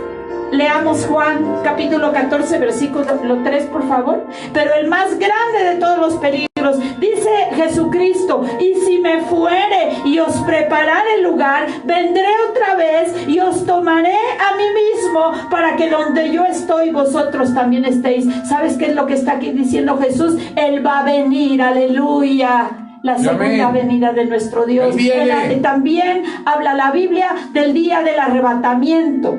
Leamos Juan capítulo 14, versículo 3, por favor. Pero el más grande de todos los peligros, dice Jesucristo: y si me fuere y os preparare lugar, vendré otra vez y os tomaré a mí mismo, para que donde yo estoy, vosotros también estéis. ¿Sabes qué es lo que está aquí diciendo Jesús? Él va a venir, aleluya. La segunda venida de nuestro Dios. También habla la Biblia del día del arrebatamiento,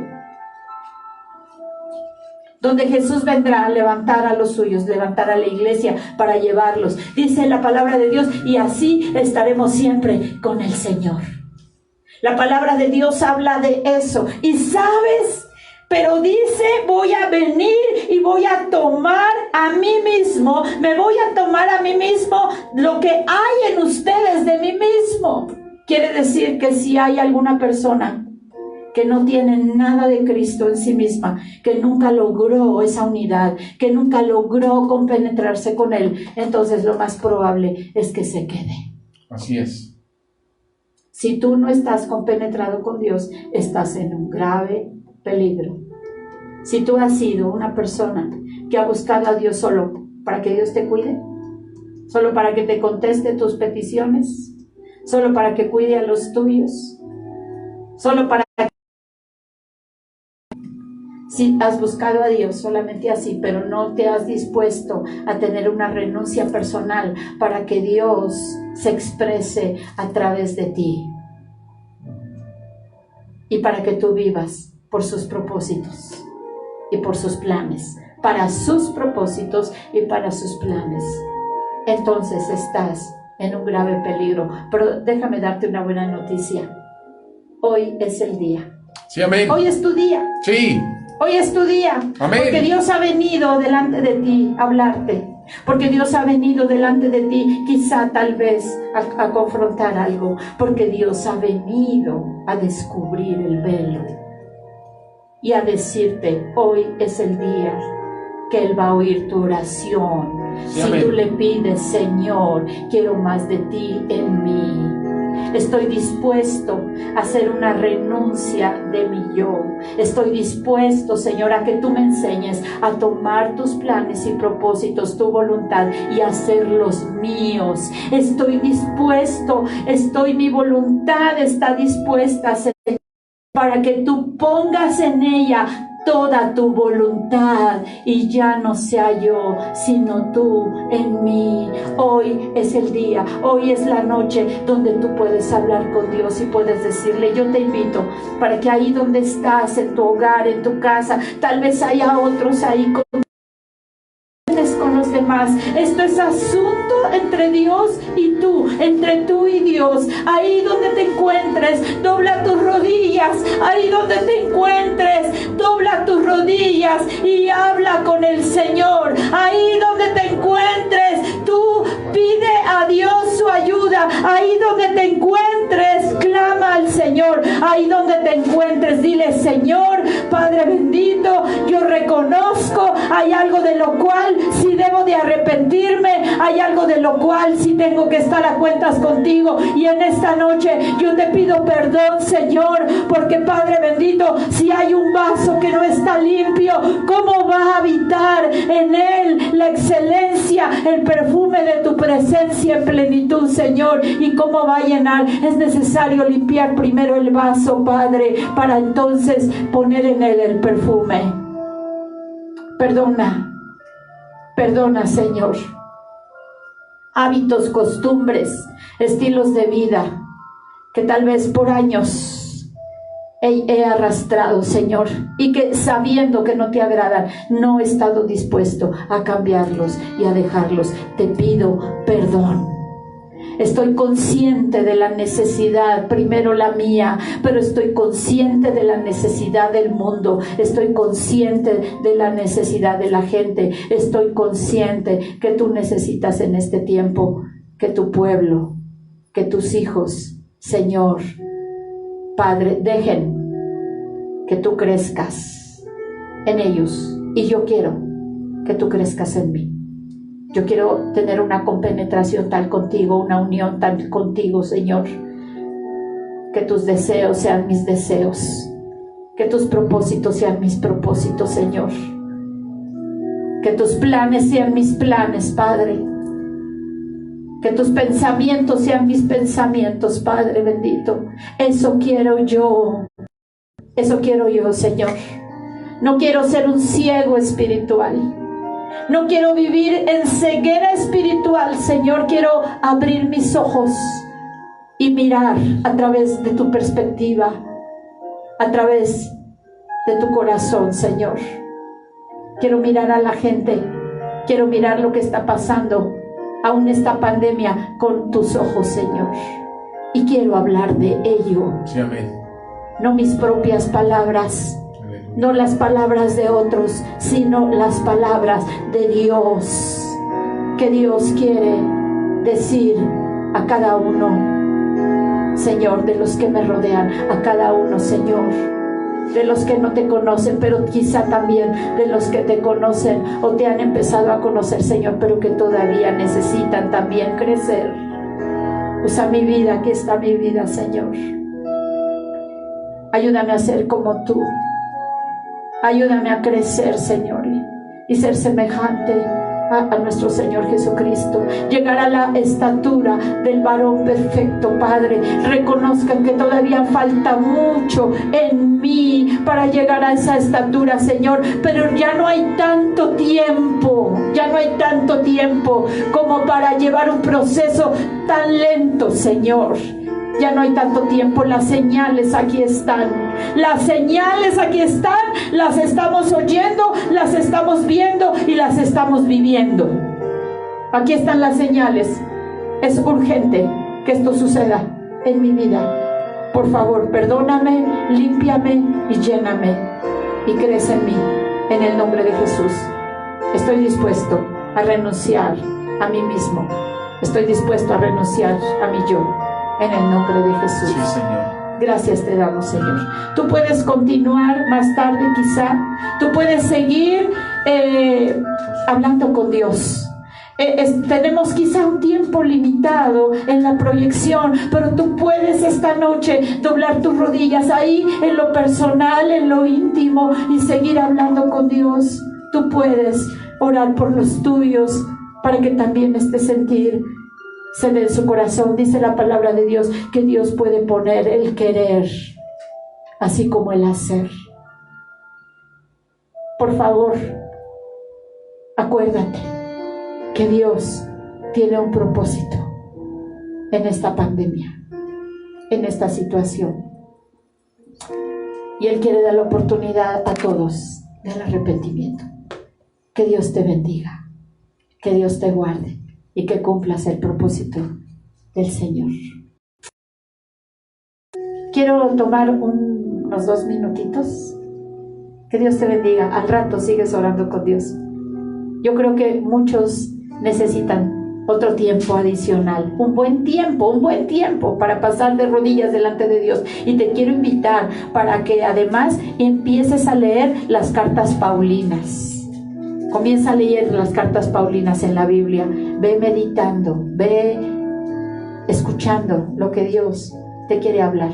donde Jesús vendrá a levantar a los suyos, levantar a la iglesia para llevarlos. Dice la palabra de Dios: y así estaremos siempre con el Señor. La palabra de Dios habla de eso. Y sabes, pero dice: voy a venir y voy a tomar a mí mismo, me voy a tomar a mí mismo lo que hay en ustedes de mí mismo. Quiere decir que si hay alguna persona que no tiene nada de Cristo en sí misma, que nunca logró esa unidad, que nunca logró compenetrarse con Él, entonces lo más probable es que se quede. Así es. Si tú no estás compenetrado con Dios, estás en un grave peligro. Si tú has sido una persona que ha buscado a Dios solo para que Dios te cuide, solo para que te conteste tus peticiones, solo para que cuide a los tuyos, solo para que... Si has buscado a Dios solamente así, pero no te has dispuesto a tener una renuncia personal para que Dios se exprese a través de ti y para que tú vivas por sus propósitos y por sus planes, para sus propósitos y para sus planes. Entonces estás en un grave peligro. Pero déjame darte una buena noticia. Hoy es el día. Sí, amén. Hoy es tu día. Sí. Hoy es tu día. Amén. Porque Dios ha venido delante de ti a hablarte. Porque Dios ha venido delante de ti, quizá tal vez a confrontar algo. Porque Dios ha venido a descubrir el velo y a decirte: hoy es el día que Él va a oír tu oración. Sí, si amén. tú le pides: Señor, quiero más de ti en mí. Estoy dispuesto a hacer una renuncia de mi yo. Estoy dispuesto, Señor, a que tú me enseñes a tomar tus planes y propósitos, tu voluntad, y hacerlos míos. Estoy dispuesto, mi voluntad está dispuesta, Señor, para que tú pongas en ella toda tu voluntad y ya no sea yo, sino tú en mí. Hoy es el día, hoy es la noche donde tú puedes hablar con Dios y puedes decirle: yo te invito para que ahí donde estás, en tu hogar, en tu casa, tal vez haya otros ahí con los demás. Esto es asunto entre Dios y tú, entre tú y Dios. Ahí donde te encuentres, dobla tus rodillas. Ahí donde te encuentres, dobla tus rodillas y habla con el Señor. Ahí donde te encuentres, tú pide a Dios su ayuda. Ahí donde te encuentres, clama al Señor. Ahí donde te encuentres, dile: Señor, Padre bendito, yo reconozco, hay algo de lo cual si debo de arrepentirme, hay algo de lo cual si tengo que estar a cuentas contigo, y en esta noche yo te pido perdón, Señor, porque Padre bendito, si hay un vaso que no está limpio, ¿cómo va a habitar en él la excelencia, el perfume de tu presencia en plenitud, Señor? ¿Y cómo va a llenar? Es necesario limpiar primero el vaso, Padre, para entonces poner en él el perfume. Perdona, Señor, hábitos, costumbres, estilos de vida que tal vez por años he arrastrado, Señor, y que sabiendo que no te agradan, no he estado dispuesto a cambiarlos y a dejarlos. Te pido perdón. Estoy consciente de la necesidad, primero la mía, pero estoy consciente de la necesidad del mundo. Estoy consciente de la necesidad de la gente. Estoy consciente que tú necesitas en este tiempo que tu pueblo, que tus hijos, Señor, Padre, dejen que tú crezcas en ellos. Y yo quiero que tú crezcas en mí. Yo quiero tener una compenetración tal contigo, una unión tal contigo, Señor. Que tus deseos sean mis deseos. Que tus propósitos sean mis propósitos, Señor. Que tus planes sean mis planes, Padre. Que tus pensamientos sean mis pensamientos, Padre bendito. Eso quiero yo. Eso quiero yo, Señor. No quiero ser un ciego espiritual. No quiero vivir en ceguera espiritual, Señor. Quiero abrir mis ojos y mirar a través de tu perspectiva, a través de tu corazón, Señor. Quiero mirar a la gente, quiero mirar lo que está pasando, aún esta pandemia, con tus ojos, Señor. Y quiero hablar de ello. Sí, amén. No mis propias palabras, no las palabras de otros, sino las palabras de Dios, que Dios quiere decir a cada uno, Señor, de los que me rodean, a cada uno, Señor, de los que no te conocen, pero quizá también de los que te conocen o te han empezado a conocer, Señor, pero que todavía necesitan también crecer. Usa mi vida, aquí está mi vida, Señor. Ayúdame a ser como tú. Ayúdame a crecer, Señor, y ser semejante a nuestro Señor Jesucristo. Llegar a la estatura del varón perfecto, Padre. Reconozcan que todavía falta mucho en mí para llegar a esa estatura, Señor. Pero ya no hay tanto tiempo, como para llevar un proceso tan lento, Señor. Ya no hay tanto tiempo, las señales aquí están. Las señales aquí están, las estamos oyendo, las estamos viendo y las estamos viviendo. Aquí están las señales. Es urgente que esto suceda en mi vida. Por favor, perdóname, límpiame y lléname y crece en mí, en el nombre de Jesús. Estoy dispuesto a renunciar a mí mismo. Estoy dispuesto a renunciar a mi yo, en el nombre de Jesús. Sí, Señor. Gracias te damos, Señor. Tú puedes continuar más tarde quizá. Tú puedes seguir hablando con Dios. Tenemos quizá un tiempo limitado en la proyección, pero tú puedes esta noche doblar tus rodillas ahí en lo personal, en lo íntimo, y seguir hablando con Dios. Tú puedes orar por los tuyos para que también este sentir se dé en su corazón. Dice la palabra de Dios que Dios puede poner el querer así como el hacer. Por favor, acuérdate que Dios tiene un propósito en esta pandemia, en esta situación, y Él quiere dar la oportunidad a todos del arrepentimiento. Que Dios te bendiga, que Dios te guarde y que cumplas el propósito del Señor. Quiero tomar unos 2 minutitos. Que Dios te bendiga. Al rato sigues orando con Dios. Yo creo que muchos necesitan otro tiempo adicional, un buen tiempo para pasar de rodillas delante de Dios. Y te quiero invitar para que además empieces a leer las cartas paulinas. Comienza a leer las cartas paulinas en la Biblia. Ve meditando, ve escuchando lo que Dios te quiere hablar.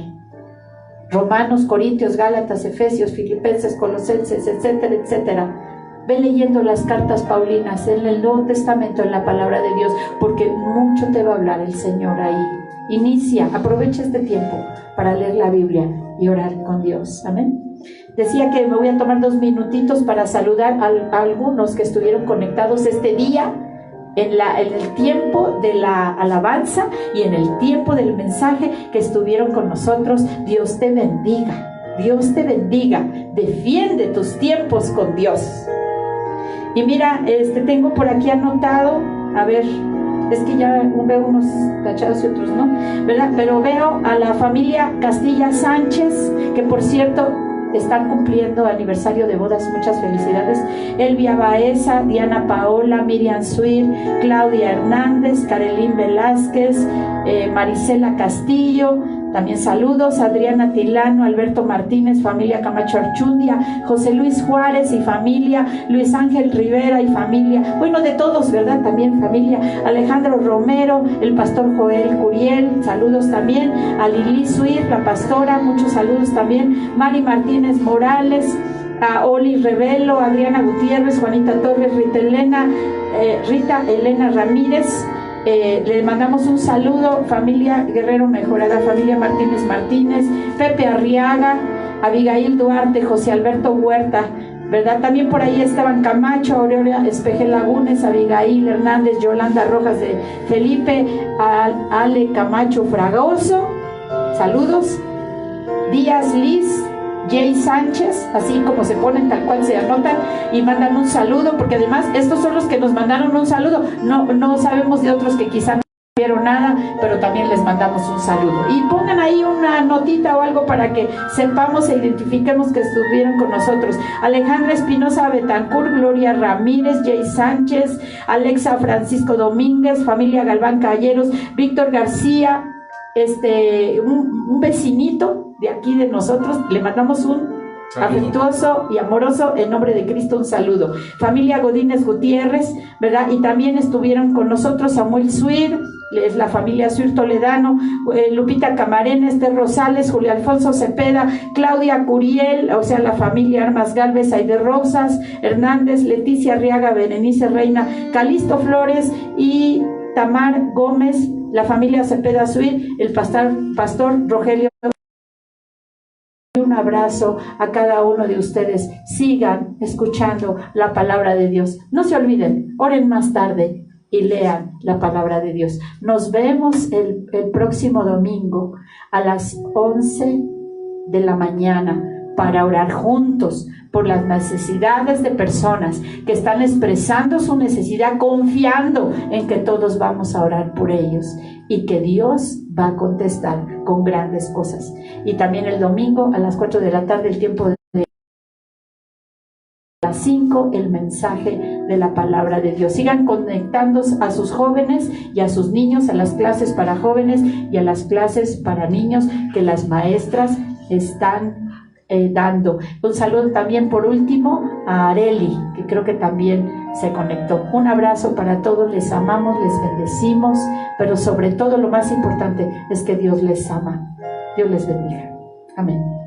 Romanos, Corintios, Gálatas, Efesios, Filipenses, Colosenses, etcétera, etcétera. Ve leyendo las cartas paulinas en el Nuevo Testamento, en la palabra de Dios, porque mucho te va a hablar el Señor ahí. Aprovecha este tiempo para leer la Biblia y orar con Dios. Amén. Decía que me voy a tomar 2 minutitos para saludar a algunos que estuvieron conectados este día en el tiempo de la alabanza y en el tiempo del mensaje que estuvieron con nosotros. Dios te bendiga, Dios te bendiga. Defiende tus tiempos con Dios. Y mira, tengo por aquí anotado, a ver, es que ya veo unos tachados y otros no, ¿verdad? Pero veo a la familia Castilla Sánchez, que por cierto están cumpliendo aniversario de bodas. Muchas felicidades. Elvia Baeza, Diana Paola, Miriam Suir, Claudia Hernández, Carolín Velázquez, Marisela Castillo. También saludos. Adriana Tilano, Alberto Martínez, familia Camacho Archundia, José Luis Juárez y familia, Luis Ángel Rivera y familia, bueno, de todos, ¿verdad? También familia, Alejandro Romero, el pastor Joel Curiel, saludos también, a Lili Suir, la pastora, muchos saludos también, Mari Martínez Morales, a Oli Revelo, Adriana Gutiérrez, Juanita Torres, Rita Elena Ramírez. Le mandamos un saludo, familia Guerrero Mejorada, familia Martínez, Pepe Arriaga, Abigail Duarte, José Alberto Huerta, ¿verdad? También por ahí estaban Camacho, Aurelia Espejel Lagunes, Abigail Hernández, Yolanda Rojas de Felipe, Ale Camacho Fragoso, saludos, Díaz Liz, Jay Sánchez, así como se ponen, tal cual se anotan y mandan un saludo, porque además estos son los que nos mandaron un saludo. No sabemos de otros que quizá no vieron nada, pero también les mandamos un saludo. Y pongan ahí una notita o algo para que sepamos e identifiquemos que estuvieron con nosotros. Alejandra Espinosa Betancourt, Gloria Ramírez, Jay Sánchez, Alexa Francisco Domínguez, familia Galván Caballeros, Víctor García, un vecinito de aquí de nosotros, le mandamos un afectuoso y amoroso, en nombre de Cristo, un saludo. Familia Godínez Gutiérrez, ¿verdad? Y también estuvieron con nosotros Samuel Suir, es la familia Suir Toledano, Lupita Camarena, Esther Rosales, Julio Alfonso Cepeda, Claudia Curiel, o sea, la familia Armas Galvez, Aide Rosas Hernández, Leticia Arriaga, Berenice Reina, Calisto Flores y Tamar Gómez, la familia Cepeda Suir, el pastor Rogelio. Un abrazo a cada uno de ustedes. Sigan escuchando la palabra de Dios. No se olviden, oren más tarde. y lean la palabra de Dios. Nos vemos el próximo domingo a las 11 de la mañana para orar juntos por las necesidades de personas que están expresando su necesidad, confiando en que todos vamos a orar por ellos y que Dios va a contestar con grandes cosas. Y también el domingo a las 4 de la tarde, el tiempo de las 5, el mensaje de la palabra de Dios. Sigan conectándose a sus jóvenes y a sus niños, a las clases para jóvenes y a las clases para niños que las maestras están dando. Un saludo también por último a Areli, que creo que también se conectó. Un abrazo para todos, les amamos, les bendecimos, pero sobre todo lo más importante es que Dios les ama. Dios les bendiga. Amén.